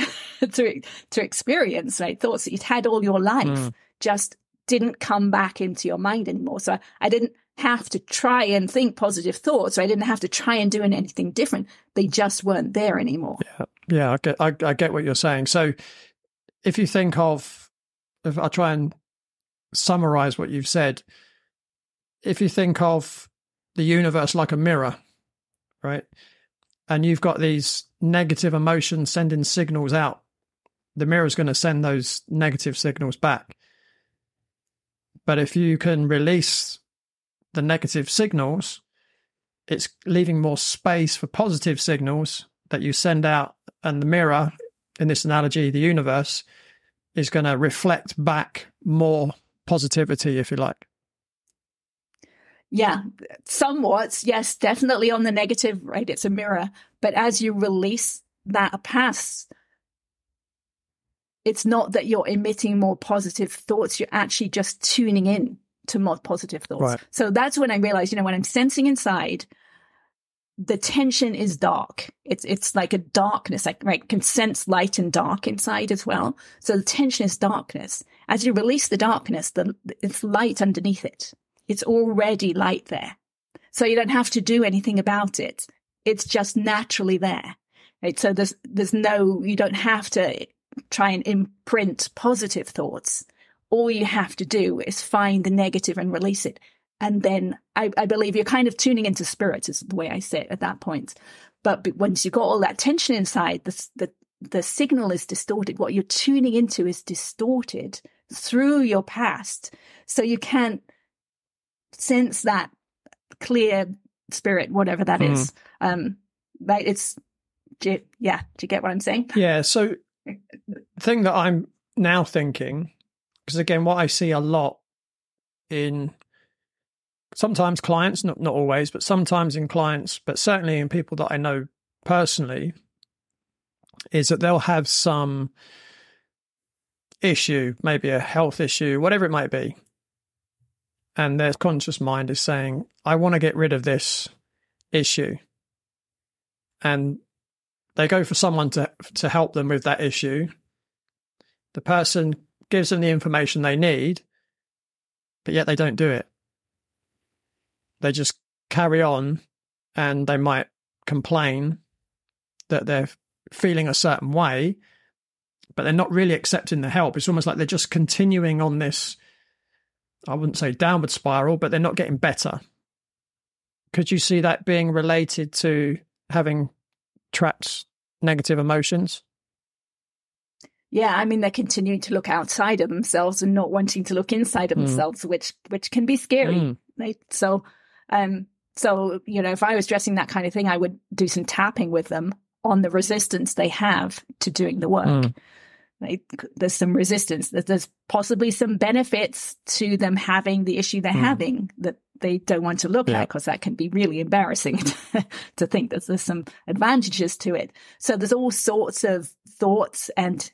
S1: to experience, right? Thoughts that you'd had all your life just didn't come back into your mind anymore. So I didn't have to try and think positive thoughts. I didn't have to try and do anything different. They just weren't there anymore.
S2: Yeah, I get what you're saying. So if you think of, if I try and summarize what you've said, if you think of the universe like a mirror, right? And you've got these negative emotions sending signals out, the mirror's going to send those negative signals back. But if you can release the negative signals, it's leaving more space for positive signals that you send out. And the mirror, in this analogy, the universe, is going to reflect back more positivity, if you like.
S1: Yeah, somewhat. Yes, definitely on the negative, right? It's a mirror. But as you release that past, it's not that you're emitting more positive thoughts. You're actually just tuning in to more positive thoughts. Right. So that's when I realized, when I'm sensing inside, the tension is dark. It's like a darkness, right? Can sense light and dark inside as well. So the tension is darkness. As you release the darkness, it's light underneath it. It's already light there. So you don't have to do anything about it. It's just naturally there. Right? So you don't have to try and imprint positive thoughts. All you have to do is find the negative and release it. And then I believe you're kind of tuning into spirit, is the way I say it at that point. But once you've got all that tension inside, the signal is distorted. What you're tuning into is distorted through your past. So you can't sense that clear spirit, whatever that is. Right? Do you get what I'm saying?
S2: Yeah. So the thing that I'm now thinking, because again, what I see a lot in sometimes clients, not always, but sometimes in clients, but certainly in people that I know personally, is that they'll have some issue, maybe a health issue, whatever it might be. And their conscious mind is saying, I want to get rid of this issue. And they go for someone to help them with that issue. The person gives them the information they need, but yet they don't do it. They just carry on, and they might complain that they're feeling a certain way, but they're not really accepting the help. It's almost like they're just continuing on this, I wouldn't say downward spiral, but they're not getting better. Could you see that being related to having trapped negative emotions?
S1: Yeah, I mean, they're continuing to look outside of themselves and not wanting to look inside of themselves, which can be scary. Right? So, if I was addressing that kind of thing, I would do some tapping with them on the resistance they have to doing the work. Right? There's some resistance. There's possibly some benefits to them having the issue they're having that they don't want to look at, because that can be really embarrassing to think that there's some advantages to it. So there's all sorts of thoughts and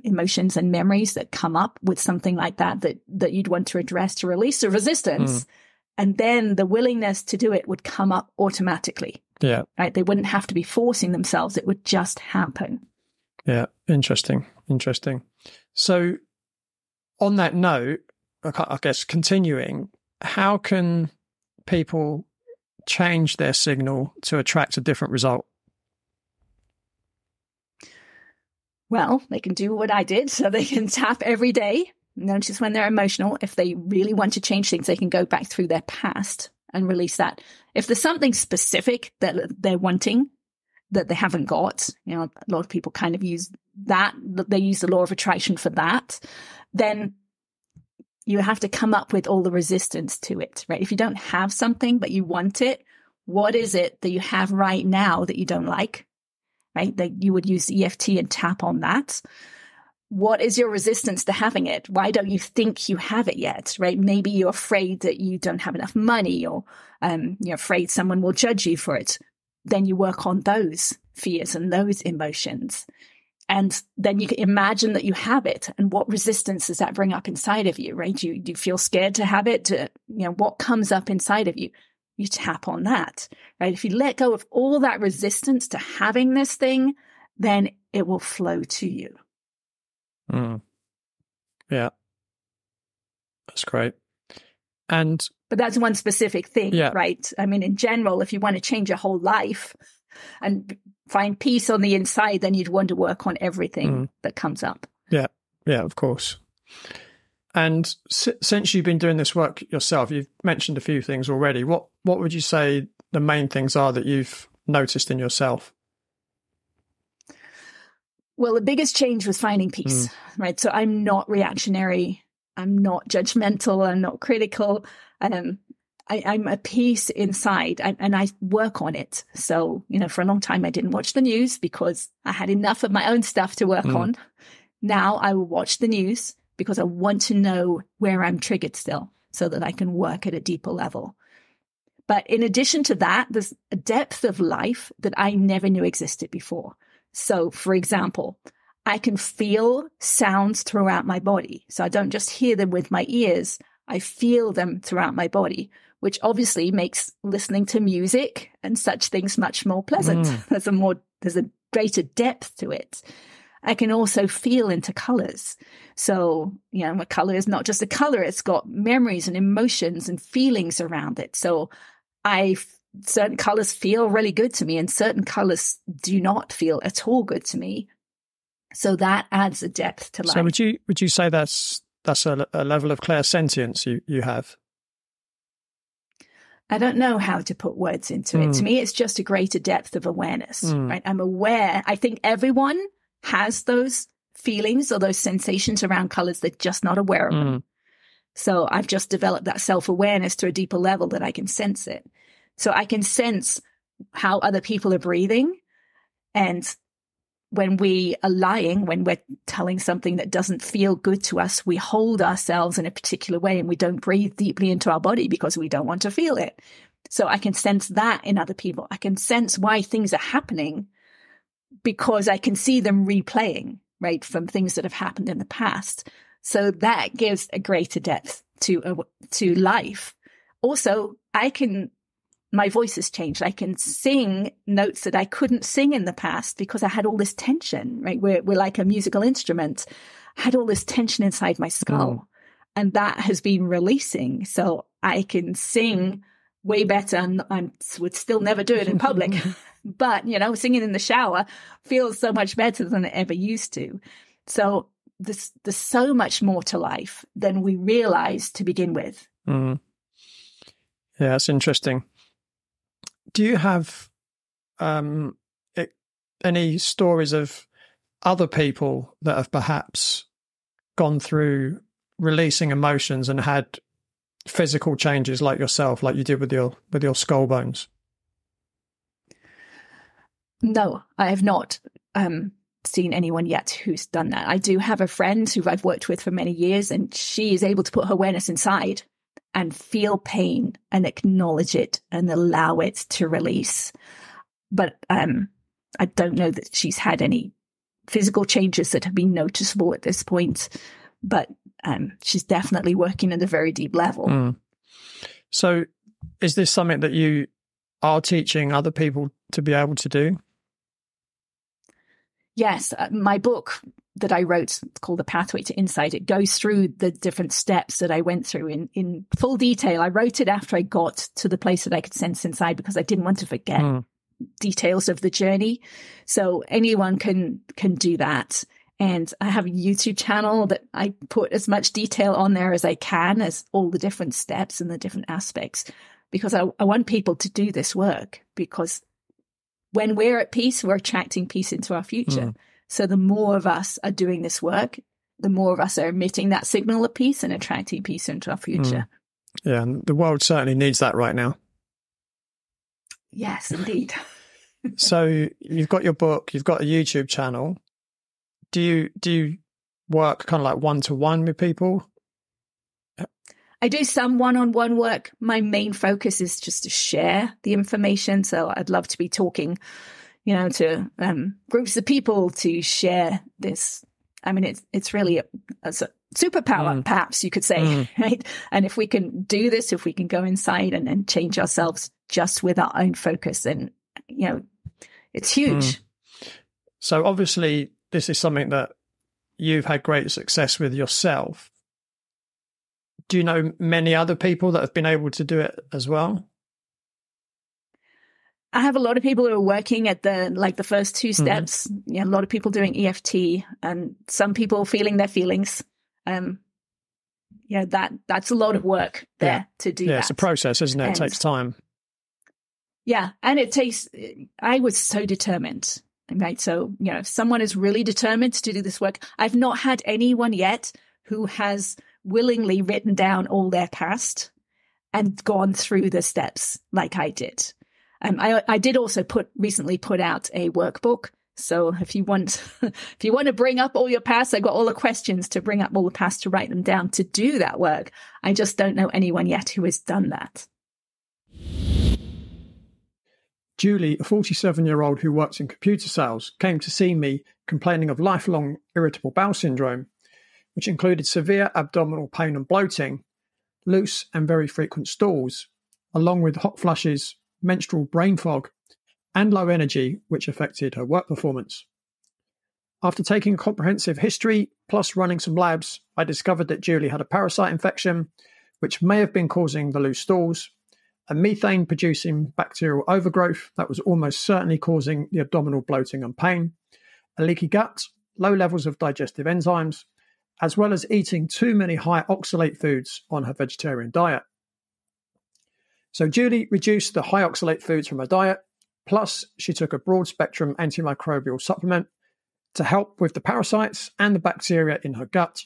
S1: emotions and memories that come up with something like that you'd want to address to release the resistance. And then the willingness to do it would come up automatically. Yeah. Right? They wouldn't have to be forcing themselves. It would just happen.
S2: Yeah. Interesting. So on that note, I guess continuing, how can people change their signal to attract a different result?
S1: Well, they can do what I did. So they can tap every day. Notice when they're emotional. If they really want to change things, they can go back through their past and release that. If there's something specific that they're wanting that they haven't got, a lot of people kind of use that. They use the law of attraction for that. Then you have to come up with all the resistance to it, right? If you don't have something, but you want it, what is it that you have right now that you don't like, right? That you would use EFT and tap on that. What is your resistance to having it? Why don't you think you have it yet, right? Maybe you're afraid that you don't have enough money, or you're afraid someone will judge you for it. Then you work on those fears and those emotions. And then you can imagine that you have it. And what resistance does that bring up inside of you, right? Do you feel scared to have it? What comes up inside of you? You tap on that, right? If you let go of all that resistance to having this thing, then it will flow to you.
S2: Yeah, that's great. But
S1: that's one specific thing, right? I mean, in general, if you want to change your whole life and find peace on the inside, then you'd want to work on everything that comes up.
S2: Yeah, of course. And since you've been doing this work yourself, you've mentioned a few things already. What would you say the main things are that you've noticed in yourself?
S1: Well, the biggest change was finding peace, right? So I'm not reactionary. I'm not judgmental. I'm not critical. I'm at peace inside, and I work on it. So, for a long time, I didn't watch the news because I had enough of my own stuff to work on. Now I will watch the news because I want to know where I'm triggered still so that I can work at a deeper level. But in addition to that, there's a depth of life that I never knew existed before. So, for example, I can feel sounds throughout my body. So I don't just hear them with my ears. I feel them throughout my body, which obviously makes listening to music and such things much more pleasant. There's a greater depth to it. I can also feel into colors. So, a color is not just a color. It's got memories and emotions and feelings around it. So certain colors feel really good to me and certain colors do not feel at all good to me. So that adds a depth to life.
S2: So would you say that's a level of clairsentience you have?
S1: I don't know how to put words into it. To me, it's just a greater depth of awareness, right? I'm aware. I think everyone has those feelings or those sensations around colors. They're just not aware of them. So I've just developed that self-awareness to a deeper level that I can sense it. So I can sense how other people are breathing. And when we are lying, when we're telling something that doesn't feel good to us, we hold ourselves in a particular way and we don't breathe deeply into our body because we don't want to feel it. So I can sense that in other people. I can sense why things are happening because I can see them replaying, right, from things that have happened in the past. So that gives a greater depth to life. Also, my voice has changed. I can sing notes that I couldn't sing in the past because I had all this tension, right? We're like a musical instrument. I had all this tension inside my skull and that has been releasing. So I can sing way better and I would still never do it in public. But, singing in the shower feels so much better than it ever used to. So there's so much more to life than we realize to begin with.
S2: Yeah, that's interesting. Do you have any stories of other people that have perhaps gone through releasing emotions and had physical changes like yourself, like you did with your skull bones? No,
S1: I have not seen anyone yet who's done that. I do have a friend who I've worked with for many years, and she is able to put her awareness inside and feel pain and acknowledge it and allow it to release. But I don't know that she's had any physical changes that have been noticeable at this point, but she's definitely working at a very deep level.
S2: So is this something that you are teaching other people to be able to do?
S1: Yes. My book that I wrote called The Pathway to Insight, it goes through the different steps that I went through in full detail. I wrote it after I got to the place that I could sense inside because I didn't want to forget details of the journey. So anyone can do that. And I have a YouTube channel that I put as much detail on there as I can, as all the different steps and the different aspects, because I want people to do this work, because when we're at peace, we're attracting peace into our future. So the more of us are doing this work, the more of us are emitting that signal of peace and attracting peace into our future.
S2: Yeah, and the world certainly needs that right now.
S1: Yes, indeed.
S2: So you've got your book, you've got a YouTube channel. Do you work kind of like one-to-one with people?
S1: I do some one-on-one work. My main focus is just to share the information. So I'd love to be talking, to groups of people to share this. I mean, it's really a superpower, perhaps you could say, right? And if we can do this, if we can go inside and change ourselves just with our own focus, then, it's huge.
S2: So obviously, this is something that you've had great success with yourself. Do you know many other people that have been able to do it as well?
S1: I have a lot of people who are working at the first two steps. A lot of people doing EFT, and some people feeling their feelings. That's a lot of work there to do that.
S2: Yeah, it's a process, isn't it? It takes time.
S1: Yeah, and I was so determined. Right. So, if someone is really determined to do this work, I've not had anyone yet who has willingly written down all their past and gone through the steps like I did. I did also recently put out a workbook. So if you want to bring up all your past, I've got all the questions to bring up all the past, to write them down, to do that work. I just don't know anyone yet who has done that.
S2: Julie, a 47-year-old who works in computer sales, came to see me complaining of lifelong irritable bowel syndrome, which included severe abdominal pain and bloating, loose and very frequent stools, along with hot flushes, menstrual brain fog, and low energy, which affected her work performance. After taking a comprehensive history, plus running some labs, I discovered that Julie had a parasite infection, which may have been causing the loose stools, a methane-producing bacterial overgrowth that was almost certainly causing the abdominal bloating and pain, a leaky gut, low levels of digestive enzymes, as well as eating too many high oxalate foods on her vegetarian diet. So Julie reduced the high oxalate foods from her diet, plus she took a broad-spectrum antimicrobial supplement to help with the parasites and the bacteria in her gut,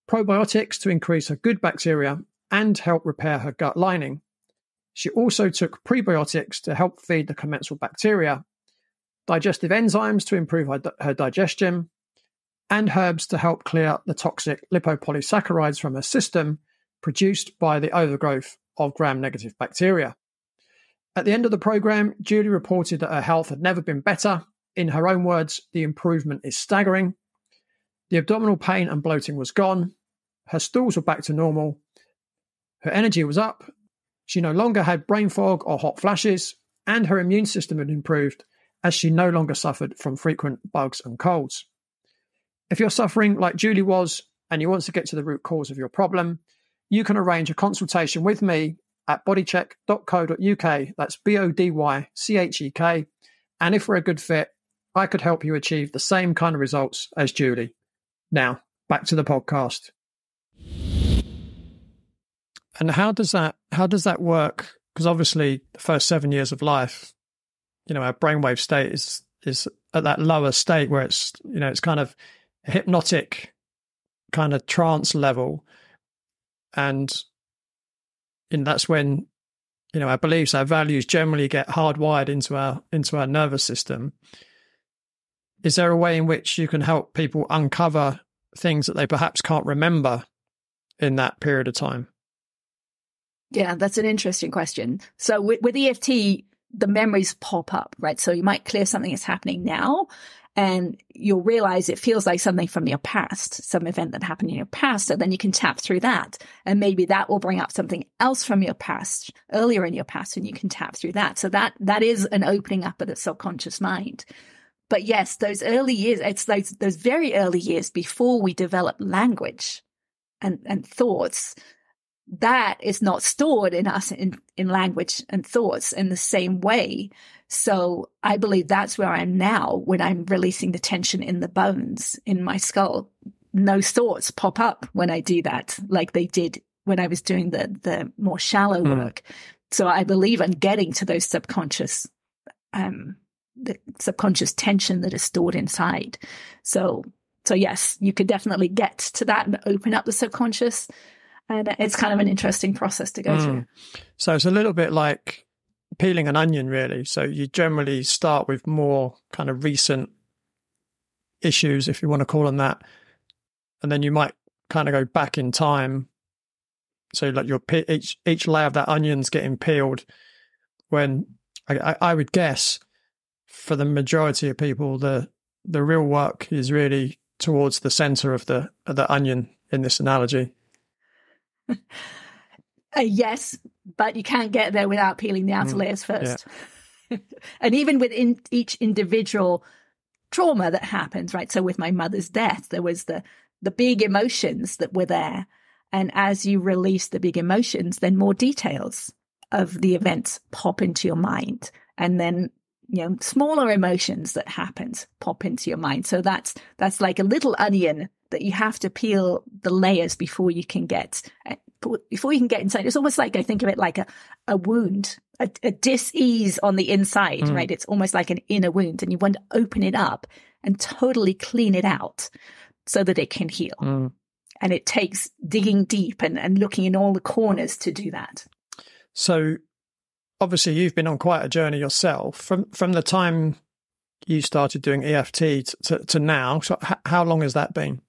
S2: probiotics to increase her good bacteria and help repair her gut lining. She also took prebiotics to help feed the commensal bacteria, digestive enzymes to improve her digestion, and herbs to help clear the toxic lipopolysaccharides from her system produced by the overgrowth of gram-negative bacteria. At the end of the program, Julie reported that her health had never been better. In her own words, the improvement is staggering. The abdominal pain and bloating was gone. Her stools were back to normal. Her energy was up. She no longer had brain fog or hot flashes, and her immune system had improved as she no longer suffered from frequent bugs and colds. If you're suffering like Julie was and you want to get to the root cause of your problem, you can arrange a consultation with me at bodycheck.co.uk. That's BODYCHEK. And if we're a good fit, I could help you achieve the same kind of results as Julie. Now, back to the podcast. And how does that work? Because obviously the first 7 years of life, our brainwave state is at that lower state where it's kind of a hypnotic kind of trance level. And that's when, our beliefs, our values generally get hardwired into our nervous system. Is there a way in which you can help people uncover things that they perhaps can't remember in that period of time?
S1: Yeah, that's an interesting question. So with EFT, the memories pop up, right? So you might clear something that's happening now, and you'll realize it feels like something from your past, some event that happened in your past. So then you can tap through that. And maybe that will bring up something else from your past, earlier in your past, and you can tap through that. So that is an opening up of the subconscious mind. But yes, those early years, it's those very early years before we develop language and thoughts, that is not stored in us in language and thoughts in the same way. So I believe that's where I am now when I'm releasing the tension in the bones in my skull. No thoughts pop up when I do that, like they did when I was doing the more shallow work. So I believe I'm getting to those subconscious, the subconscious tension that is stored inside. So yes, you could definitely get to that and open up the subconscious. And it's kind of an interesting process to go through.
S2: So it's a little bit like peeling an onion, really. So you generally start with more kind of recent issues, if you want to call them that. And then you might kind of go back in time. So like each layer of that onion's getting peeled when I would guess for the majority of people, the real work is really towards the center of the onion in this analogy.
S1: Yes, but you can't get there without peeling the outer layers first. Yeah. And even within each individual trauma that happens, right? So with my mother's death, there was the big emotions that were there. And as you release the big emotions, then more details of the events pop into your mind. And then, smaller emotions that happened pop into your mind. So that's like a little onion that you have to peel the layers before you can get inside. It's almost like, I think of it like a wound, a dis-ease on the inside, right? It's almost like an inner wound, and you want to open it up and totally clean it out so that it can heal. And it takes digging deep and looking in all the corners to do that.
S2: So obviously you've been on quite a journey yourself from the time you started doing EFT to now. So how long has that been?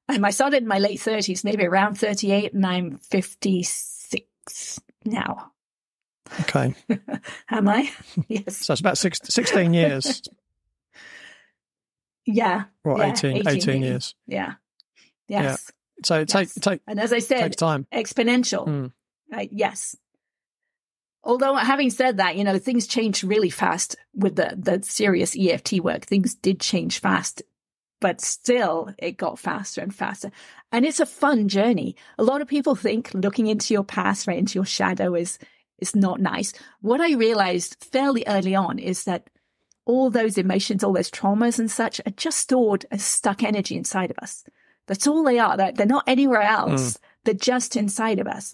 S1: I started in my late 30s, maybe around 38, and I'm 56 now.
S2: Okay.
S1: Am I? Yes.
S2: So it's about 16 years.
S1: Yeah.
S2: Or
S1: yeah,
S2: 18 years.
S1: Yeah. Yes.
S2: Yeah. So it takes
S1: and as I said,
S2: takes time.
S1: Exponential. Right? Yes. Although having said that, things changed really fast with the serious EFT work. Things did change fast, but still it got faster and faster. And it's a fun journey. A lot of people think looking into your past, right, into your shadow is not nice. What I realized fairly early on is that all those emotions, all those traumas and such are just stored as stuck energy inside of us. That's all they are. They're not anywhere else. They're just inside of us.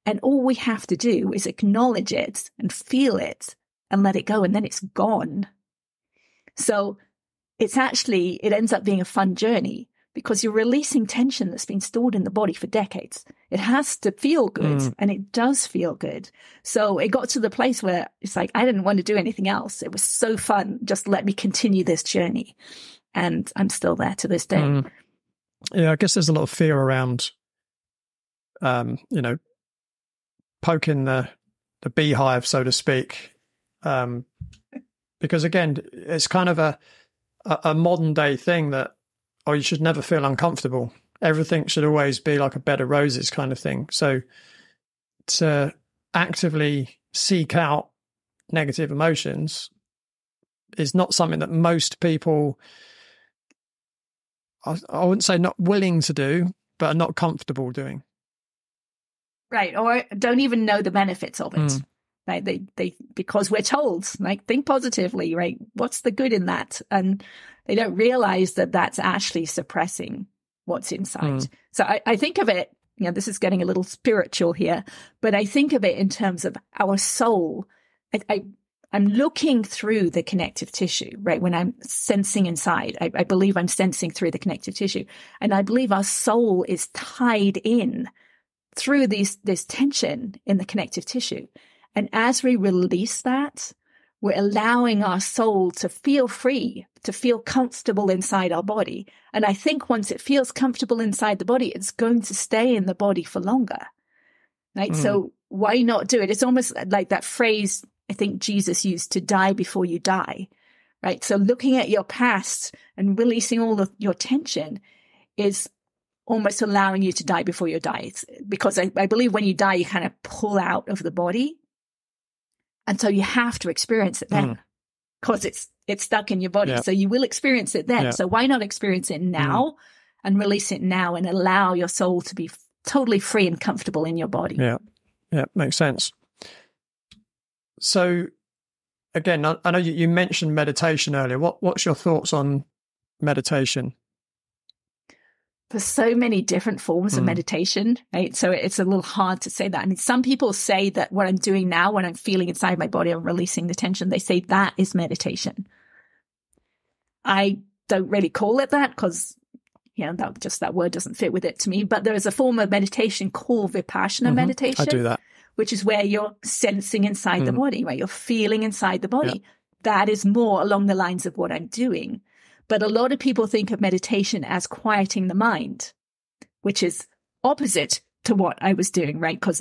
S1: And all we have to do is acknowledge it and feel it and let it go, and then it's gone. So it ends up being a fun journey because you're releasing tension that's been stored in the body for decades. It has to feel good, and it does feel good. So it got to the place where it's like, I didn't want to do anything else. It was so fun. Just let me continue this journey. And I'm still there to this day.
S2: Yeah, I guess there's a lot of fear around, poking the beehive, so to speak, because again, it's kind of a modern day thing that, you should never feel uncomfortable. Everything should always be like a bed of roses kind of thing. So to actively seek out negative emotions is not something that most people, I wouldn't say not willing to do, but are not comfortable doing.
S1: Right. Or don't even know the benefits of it. Right. They because we're told, like, think positively, right? What's the good in that? And they don't realize that that's actually suppressing what's inside. So I think of it, this is getting a little spiritual here, but I think of it in terms of our soul. I'm looking through the connective tissue, right? When I'm sensing inside, I believe I'm sensing through the connective tissue. And I believe our soul is tied in through this tension in the connective tissue. And as we release that, we're allowing our soul to feel free, to feel comfortable inside our body. And I think once it feels comfortable inside the body, it's going to stay in the body for longer, right? So why not do it? It's almost like that phrase I think Jesus used, to die before you die, right? So looking at your past and releasing all of your tension is almost allowing you to die before you die. Because I believe when you die, you kind of pull out of the body. And so you have to experience it then because it's stuck in your body. Yeah. So you will experience it then. Yeah. So why not experience it now and release it now and allow your soul to be totally free and comfortable in your body?
S2: Yeah. Yeah. Makes sense. So again, I know you mentioned meditation earlier. What's your thoughts on meditation?
S1: There's so many different forms of meditation, right? So it's a little hard to say that. I mean, some people say that what I'm doing now, when I'm feeling inside my body, I'm releasing the tension. They say that is meditation. I don't really call it that because, that word doesn't fit with it to me. But there is a form of meditation called Vipassana meditation.
S2: I do that.
S1: Which is where you're sensing inside the body, right? You're feeling inside the body. Yeah. That is more along the lines of what I'm doing. But a lot of people think of meditation as quieting the mind, which is opposite to what I was doing, right? Because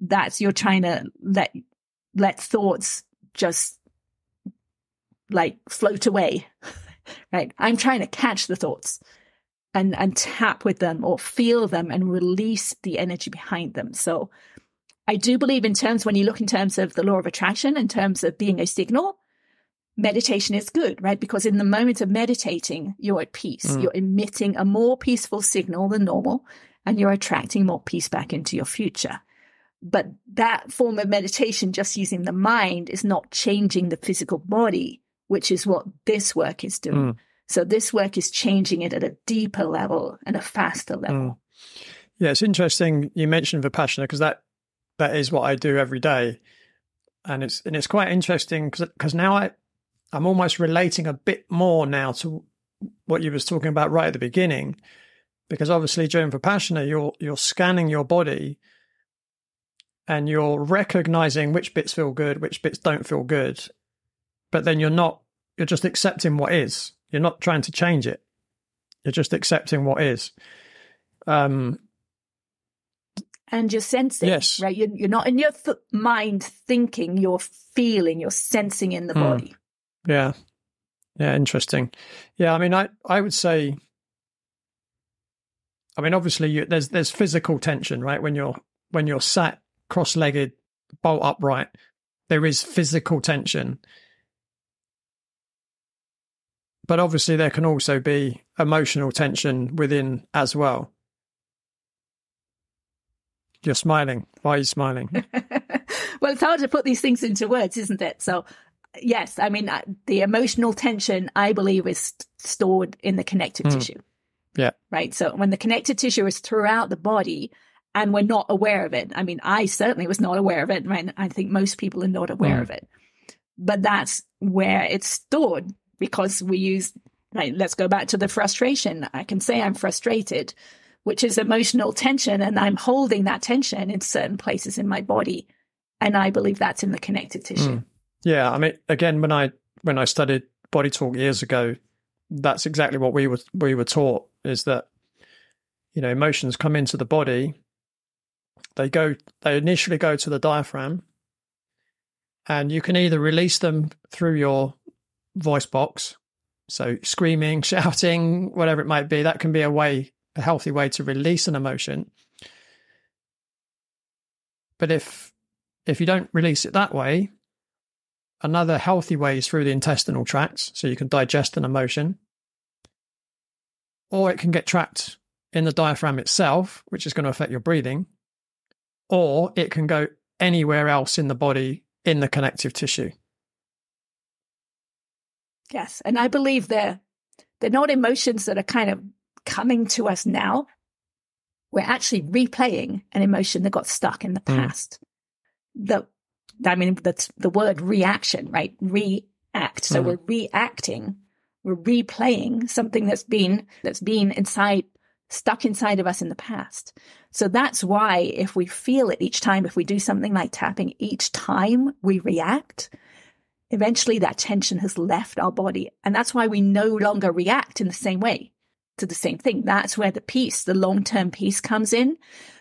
S1: that's you're trying to let thoughts just like float away, right? I'm trying to catch the thoughts and tap with them or feel them and release the energy behind them. So I do believe when you look in terms of the law of attraction, in terms of being a signal, meditation is good, right? Because in the moment of meditating, you're at peace. You're emitting a more peaceful signal than normal, and you're attracting more peace back into your future. But that form of meditation, just using the mind, is not changing the physical body, which is what this work is doing. So this work is changing it at a deeper level and a faster level.
S2: Yeah, it's interesting you mentioned Vipassana because that is what I do every day. And it's quite interesting because now I'm almost relating a bit more now to what you was talking about right at the beginning, because obviously during Vipassana, you're scanning your body and you're recognizing which bits feel good, which bits don't feel good. But then you're just accepting what is. You're not trying to change it. You're just accepting what is.
S1: And you're sensing,
S2: yes.
S1: Right? You're not in your mind thinking, you're feeling, you're sensing in the body.
S2: Yeah. Yeah, interesting. Yeah, I mean, I would say, I mean, obviously there's physical tension, right? When you're sat cross-legged, bolt upright, there is physical tension. But obviously there can also be emotional tension within as well. You're smiling. Why are you smiling?
S1: Well, it's hard to put these things into words, isn't it? So, yes, I mean, the emotional tension, I believe, is stored in the connective tissue.
S2: Yeah.
S1: Right? So when the connective tissue is throughout the body and we're not aware of it, I mean, I certainly was not aware of it, right? I think most people are not aware of it. But that's where it's stored because we use, right, let's go back to the frustration. I can say I'm frustrated, which is emotional tension, and I'm holding that tension in certain places in my body. And I believe that's in the connective tissue.
S2: Yeah, I mean, again, when I studied body talk years ago, that's exactly what we were taught, is that, emotions come into the body, they initially go to the diaphragm, and you can either release them through your voice box, so screaming, shouting, whatever it might be. That can be a healthy way to release an emotion. But if you don't release it that way, another healthy way is through the intestinal tracts, so you can digest an emotion. Or it can get trapped in the diaphragm itself, which is going to affect your breathing. Or it can go anywhere else in the body in the connective tissue.
S1: Yes, and I believe they're not emotions that are kind of coming to us now. We're actually replaying an emotion that got stuck in the past. That's the word reaction, right? React. So we're reacting, we're replaying something that's been stuck inside of us in the past. So that's why if we feel it each time, if we do something like tapping, each time we react, eventually that tension has left our body. And that's why we no longer react in the same way to the same thing. That's where the long-term peace comes in,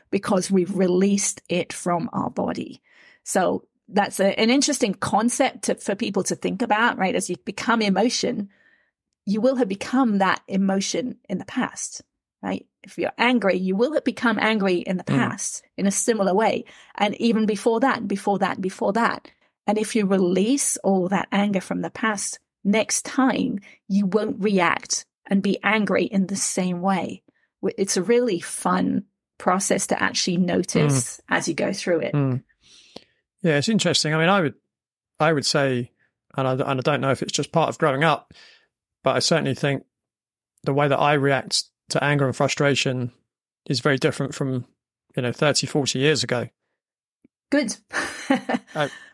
S1: because we've released it from our body. So that's an interesting concept for people to think about, right? As you become emotion, you will have become that emotion in the past, right? If you're angry, you will have become angry in the past in a similar way. And even before that. And if you release all that anger from the past, next time you won't react and be angry in the same way. It's a really fun process to actually notice as you go through it.
S2: Yeah, it's interesting. I mean, I would say And I don't know if it's just part of growing up, but I certainly think the way that I react to anger and frustration is very different from, 30, 40 years ago.
S1: Good.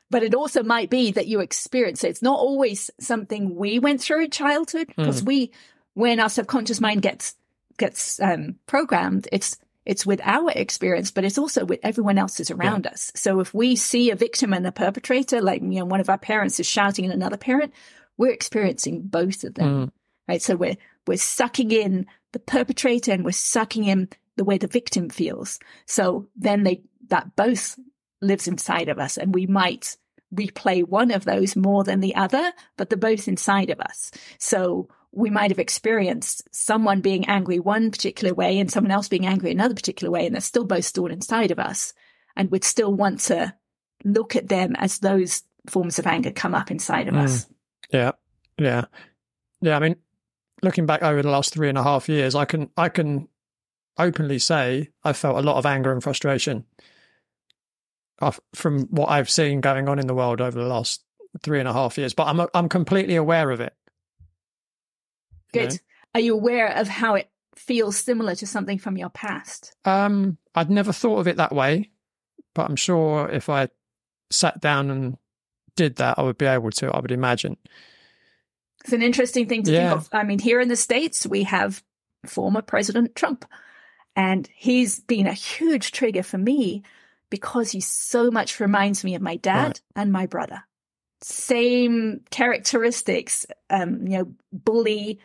S1: But it also might be that you experience it. It's not always something we went through in childhood, because when our subconscious mind gets programmed, it's with our experience, but it's also with everyone else's around us. So if we see a victim and a perpetrator, like, one of our parents is shouting at another parent, we're experiencing both of them, right? So we're sucking in the perpetrator and we're sucking in the way the victim feels. So then that both lives inside of us, and we might replay one of those more than the other, but they're both inside of us. So we might have experienced someone being angry one particular way and someone else being angry another particular way, and they're still both stored inside of us. And we'd still want to look at them as those forms of anger come up inside of us.
S2: Yeah. I mean, looking back over the last 3.5 years, I can openly say I felt a lot of anger and frustration from what I've seen going on in the world over the last 3.5 years. But I'm completely aware of it.
S1: Good. Are you aware of how it feels similar to something from your past?
S2: I'd never thought of it that way, but I'm sure if I sat down and did that, I would be able to, I would imagine.
S1: It's an interesting thing to think of. I mean, here in the States, we have former President Trump, and he's been a huge trigger for me because he so much reminds me of my dad and my brother. Same characteristics, bully,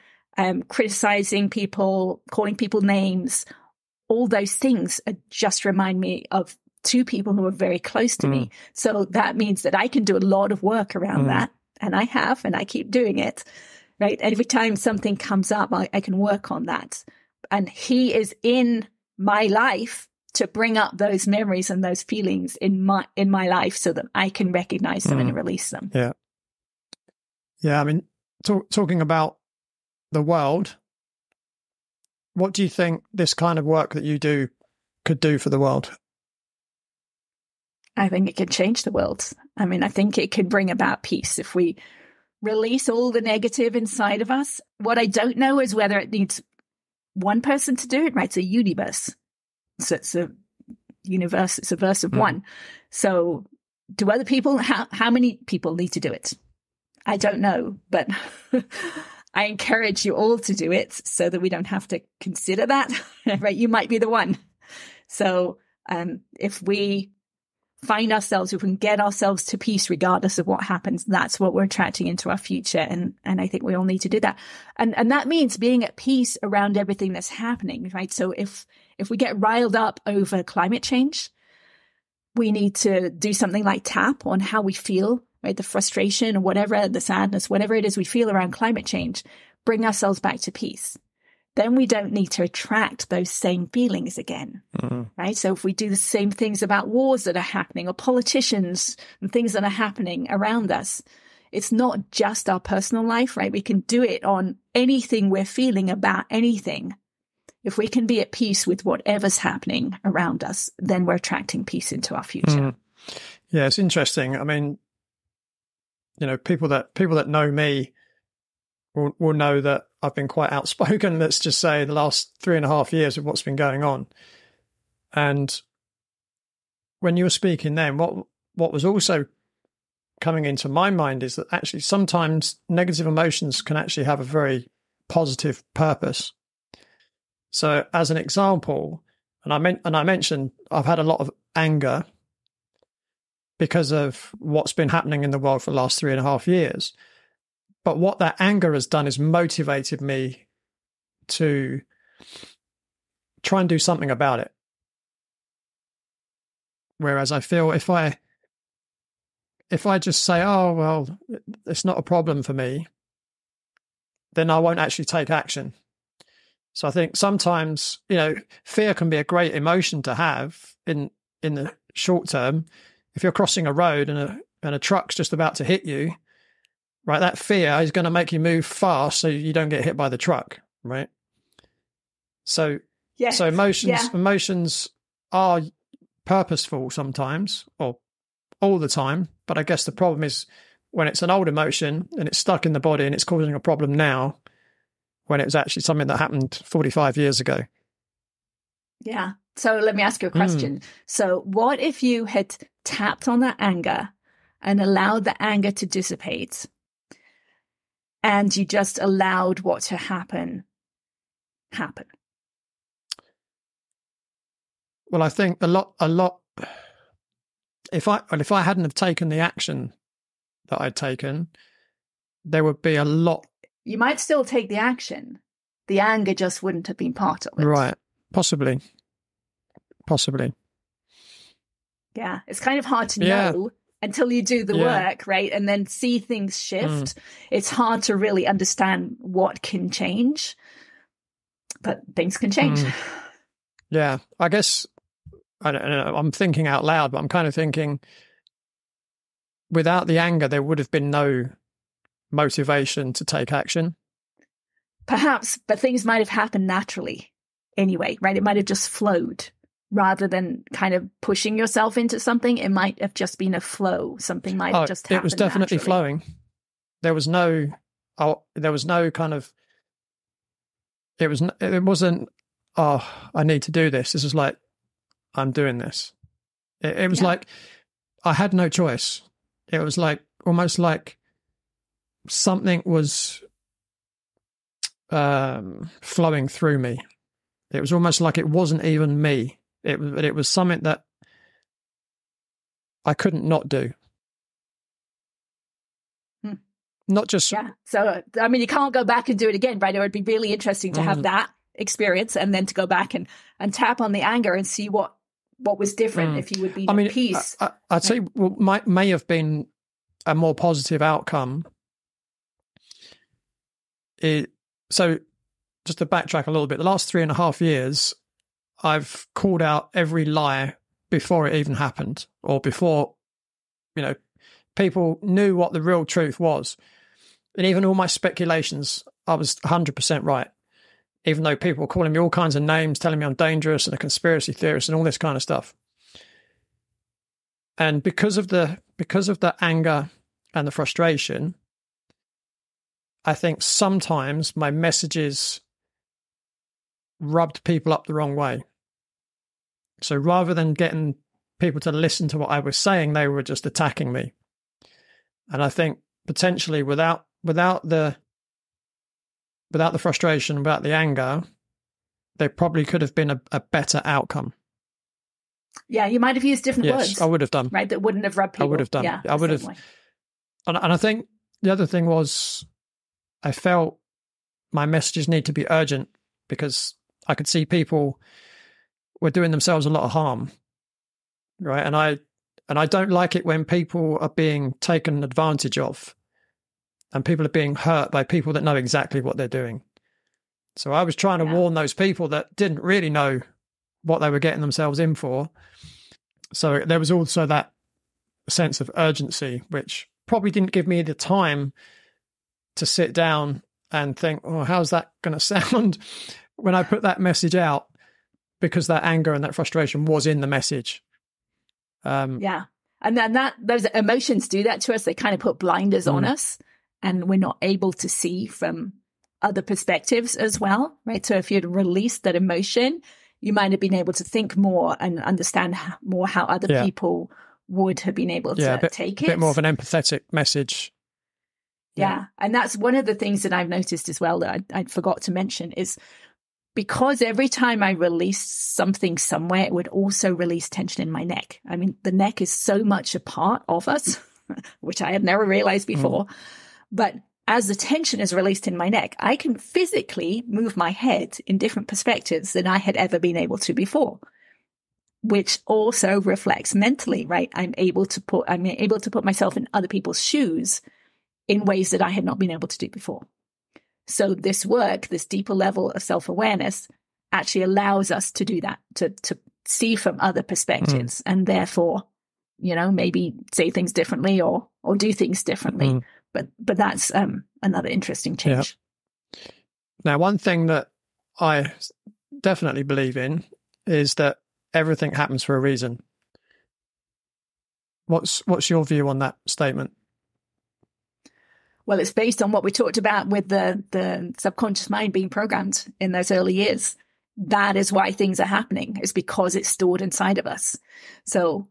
S1: criticizing people, calling people names, all those things just remind me of two people who are very close to me. So that means that I can do a lot of work around that. And I have, and I keep doing it, right? Every time something comes up, I can work on that. And he is in my life to bring up those memories and those feelings in my life so that I can recognize them and release them.
S2: Yeah. I mean, talking about the world, what do you think this kind of work that you do could do for the world?
S1: I think it could change the world. I mean, I think it could bring about peace if we release all the negative inside of us. What I don't know is whether it needs one person to do it, right? It's a universe. So it's a universe, it's a verse of one. So do other people, how many people need to do it? I don't know, but I encourage you all to do it so that we don't have to consider that, right? You might be the one. So if we find ourselves, if we can get ourselves to peace regardless of what happens, that's what we're attracting into our future. And I think we all need to do that. And that means being at peace around everything that's happening, right? So if we get riled up over climate change, we need to do something like tap on how we feel, right? The frustration or whatever, the sadness, whatever it is we feel around climate change, bring ourselves back to peace. Then we don't need to attract those same feelings again, right? So if we do the same things about wars that are happening or politicians and things that are happening around us, it's not just our personal life, right? We can do it on anything we're feeling about anything. If we can be at peace with whatever's happening around us, then we're attracting peace into our future.
S2: Yeah, it's interesting. I mean, people that know me will know that I've been quite outspoken, let's just say, the last 3.5 years of what's been going on. And when you were speaking then, what was also coming into my mind is that actually sometimes negative emotions can actually have a very positive purpose. So as an example, and I mentioned I've had a lot of anger because of what's been happening in the world for the last 3.5 years. But what that anger has done is motivated me to try and do something about it. Whereas I feel if I just say, oh, well, it's not a problem for me, then I won't actually take action. So I think sometimes, fear can be a great emotion to have in the short term. If you're crossing a road and a truck's just about to hit you, right, that fear is going to make you move fast so you don't get hit by the truck, right? So, so emotions are purposeful sometimes, or all the time. But I guess the problem is when it's an old emotion and it's stuck in the body and it's causing a problem now, when it's actually something that happened 45 years ago.
S1: Yeah. So let me ask you a question. So what if you had tapped on that anger and allowed the anger to dissipate, and you just allowed what to happen?
S2: Well, I think a lot. If I hadn't have taken the action that I'd taken, there would be a lot.
S1: You might still take the action. The anger just wouldn't have been part of it.
S2: Right. Possibly.
S1: Yeah. It's kind of hard to know until you do the work, right? And then see things shift. It's hard to really understand what can change, but things can change.
S2: Yeah. I guess, I don't know, I'm thinking out loud, but I'm kind of thinking without the anger, there would have been no motivation to take action.
S1: Perhaps, but things might have happened naturally anyway, right? It might have just flowed rather than kind of pushing yourself into something. It might have just been a flow. Something might have just happened.
S2: It was definitely
S1: naturally.
S2: flowing. There was no kind of, it wasn't, I need to do this. This was like, I'm doing this. It was like, I had no choice. It was like, almost like something was flowing through me. It was almost like it wasn't even me. It was something that I couldn't not do. Not just...
S1: Yeah. So, I mean, you can't go back and do it again, right? It would be really interesting to have that experience and then to go back and tap on the anger and see what was different if you would be at peace.
S2: I'd say what may have been a more positive outcome. So just to backtrack a little bit, the last 3.5 years, I've called out every lie before it even happened, or before, people knew what the real truth was. And even all my speculations, I was 100% right. Even though people were calling me all kinds of names, telling me I'm dangerous and a conspiracy theorist and all this kind of stuff. And because of the anger and the frustration, I think sometimes my messages rubbed people up the wrong way. So rather than getting people to listen to what I was saying, they were just attacking me. And I think potentially without the frustration, without the anger, there probably could have been a better outcome.
S1: Yeah, you might have used different words.
S2: Yes, I would have done.
S1: Right, that wouldn't have rubbed people.
S2: I would have done.
S1: Yeah,
S2: I would have. And I think the other thing was I felt my messages need to be urgent because I could see people were doing themselves a lot of harm, right? And I don't like it when people are being taken advantage of and people are being hurt by people that know exactly what they're doing. So I was trying to warn those people that didn't really know what they were getting themselves in for. So there was also that sense of urgency, which probably didn't give me the time to sit down and think, oh, how's that going to sound when I put that message out? Because that anger and that frustration was in the message.
S1: Yeah. And then those emotions do that to us. They kind of put blinders on us and we're not able to see from other perspectives as well, right? So if you'd released that emotion, you might have been able to think more and understand more how other people would have been able to take it. A bit
S2: more of an empathetic message.
S1: Yeah. And that's one of the things that I've noticed as well that I forgot to mention is because every time I released something somewhere, it would also release tension in my neck. I mean, the neck is so much a part of us, which I had never realized before. But as the tension is released in my neck, I can physically move my head in different perspectives than I had ever been able to before, which also reflects mentally, right? I'm able to put myself in other people's shoes in ways that I had not been able to do before. So this work, this deeper level of self-awareness actually allows us to do that, to see from other perspectives and therefore, maybe say things differently or do things differently. But that's another interesting change.
S2: Yeah. Now, one thing that I definitely believe in is that everything happens for a reason. What's your view on that statement?
S1: Well, it's based on what we talked about with the subconscious mind being programmed in those early years. That is why things are happening, is because it's stored inside of us. So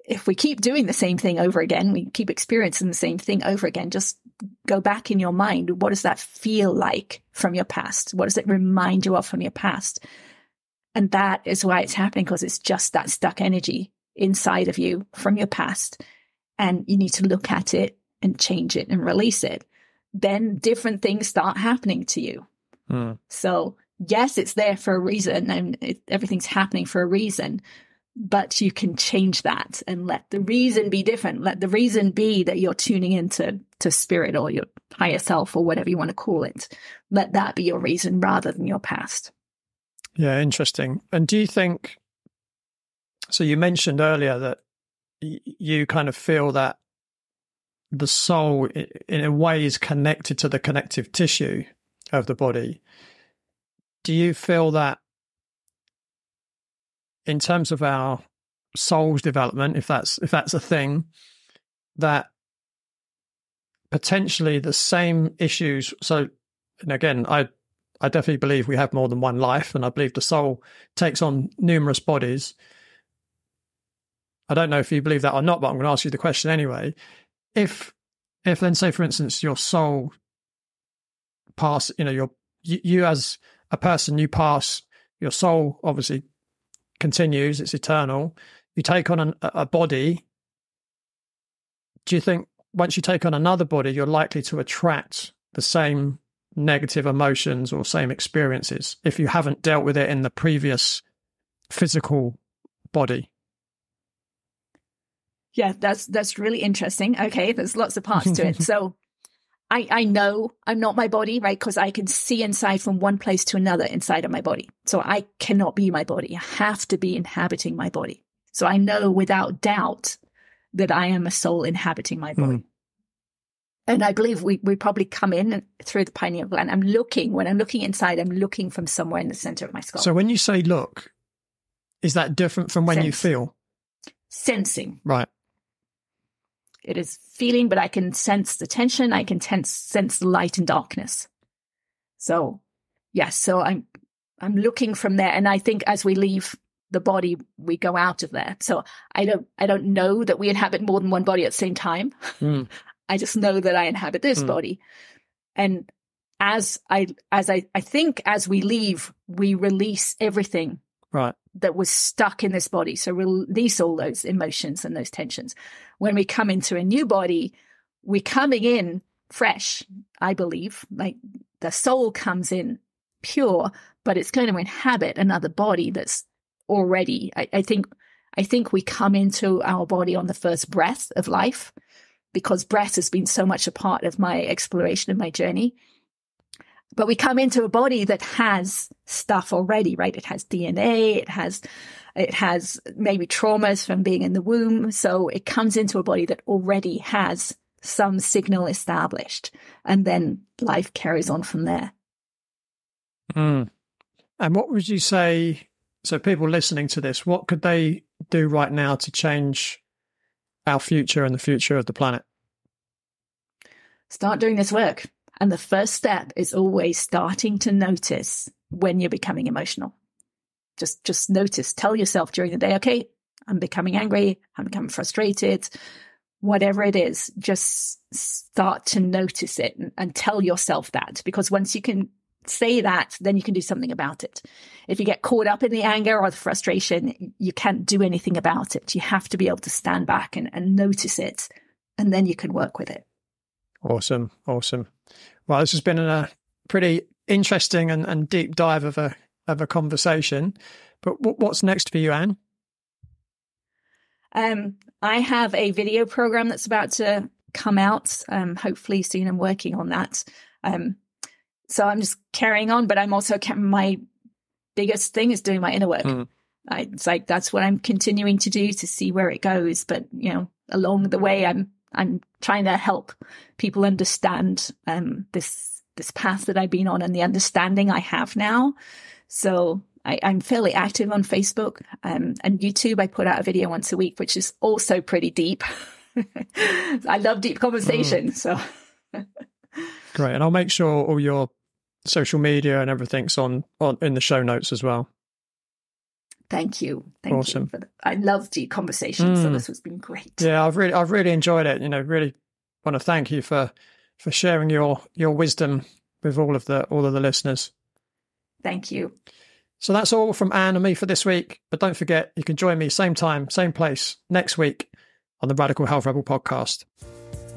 S1: if we keep doing the same thing over again, we keep experiencing the same thing over again, just go back in your mind. What does that feel like from your past? What does it remind you of from your past? And that is why it's happening, because it's just that stuck energy inside of you from your past. And you need to look at it and change it and release it. Then different things start happening to you. So yes, it's there for a reason, and everything's happening for a reason. But you can change that and let the reason be different. Let the reason be that you're tuning into spirit or your higher self or whatever you want to call it. Let that be your reason rather than your past.
S2: Yeah, interesting. And do you think, so you mentioned earlier that you kind of feel that the soul in a way is connected to the connective tissue of the body. Do you feel that in terms of our soul's development, if that's a thing, that potentially the same issues, so, and again, I definitely believe we have more than one life, and I believe the soul takes on numerous bodies. I don't know if you believe that or not, but I'm going to ask you the question anyway. If then, say for instance, your soul pass, you as a person, you pass, your soul obviously continues, it's eternal. You take on a body. Do you think once you take on another body, you're likely to attract the same negative emotions or same experiences if you haven't dealt with it in the previous physical body?
S1: Yeah, that's really interesting. Okay, there's lots of parts to it. So I know I'm not my body, right? Because I can see inside from one place to another inside of my body. So I cannot be my body. I have to be inhabiting my body. So I know without doubt that I am a soul inhabiting my body. And I believe we probably come in through the pineal gland. When I'm looking inside, I'm looking from somewhere in the center of my skull.
S2: So when you say look, is that different from when you feel? Sensing. Right.
S1: It is feeling, but I can sense the tension. I can sense the light and darkness. So, yes. So I'm looking from there, and I think as we leave the body, we go out of there. So I don't know that we inhabit more than one body at the same time. I just know that I inhabit this body, and as I think as we leave, we release everything.
S2: Right.
S1: That was stuck in this body. So release all those emotions and those tensions. When we come into a new body, we're coming in fresh, I believe. Like the soul comes in pure, but it's going to inhabit another body that's already, I think we come into our body on the first breath of life, because breath has been so much a part of my exploration and my journey. But we come into a body that has stuff already, right? It has DNA, it has maybe traumas from being in the womb. So it comes into a body that already has some signal established, and then life carries on from there.
S2: And what would you say, so people listening to this, what could they do right now to change our future and the future of the planet?
S1: Start doing this work. And the first step is always starting to notice when you're becoming emotional. Just notice. Tell yourself during the day, okay, I'm becoming angry, I'm becoming frustrated, whatever it is, just start to notice it and tell yourself that. Because once you can say that, then you can do something about it. If you get caught up in the anger or the frustration, you can't do anything about it. You have to be able to stand back and notice it, and then you can work with it.
S2: Awesome. Well, this has been a pretty interesting and deep dive of a conversation. But what's next for you, Ann?
S1: I have a video program that's about to come out, hopefully soon. I'm working on that. So I'm just carrying on, but I'm also my biggest thing is doing my inner work. It's like that's what I'm continuing to do to see where it goes. But along the way, I'm trying to help people understand this path that I've been on and the understanding I have now. So I'm fairly active on Facebook and YouTube. I put out a video once a week, which is also pretty deep. I love deep conversation. So
S2: Great. And I'll make sure all your social media and everything's on in the show notes as well.
S1: Thank you.
S2: Awesome.
S1: I loved the conversation, so this has been great.
S2: Yeah, I've really enjoyed it. Really want to thank you for sharing your wisdom with all of the listeners.
S1: Thank you.
S2: So that's all from Anne and me for this week. But don't forget, you can join me same time, same place next week on the Radical Health Rebel podcast.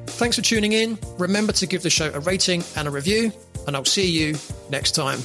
S2: Thanks for tuning in. Remember to give the show a rating and a review, and I'll see you next time.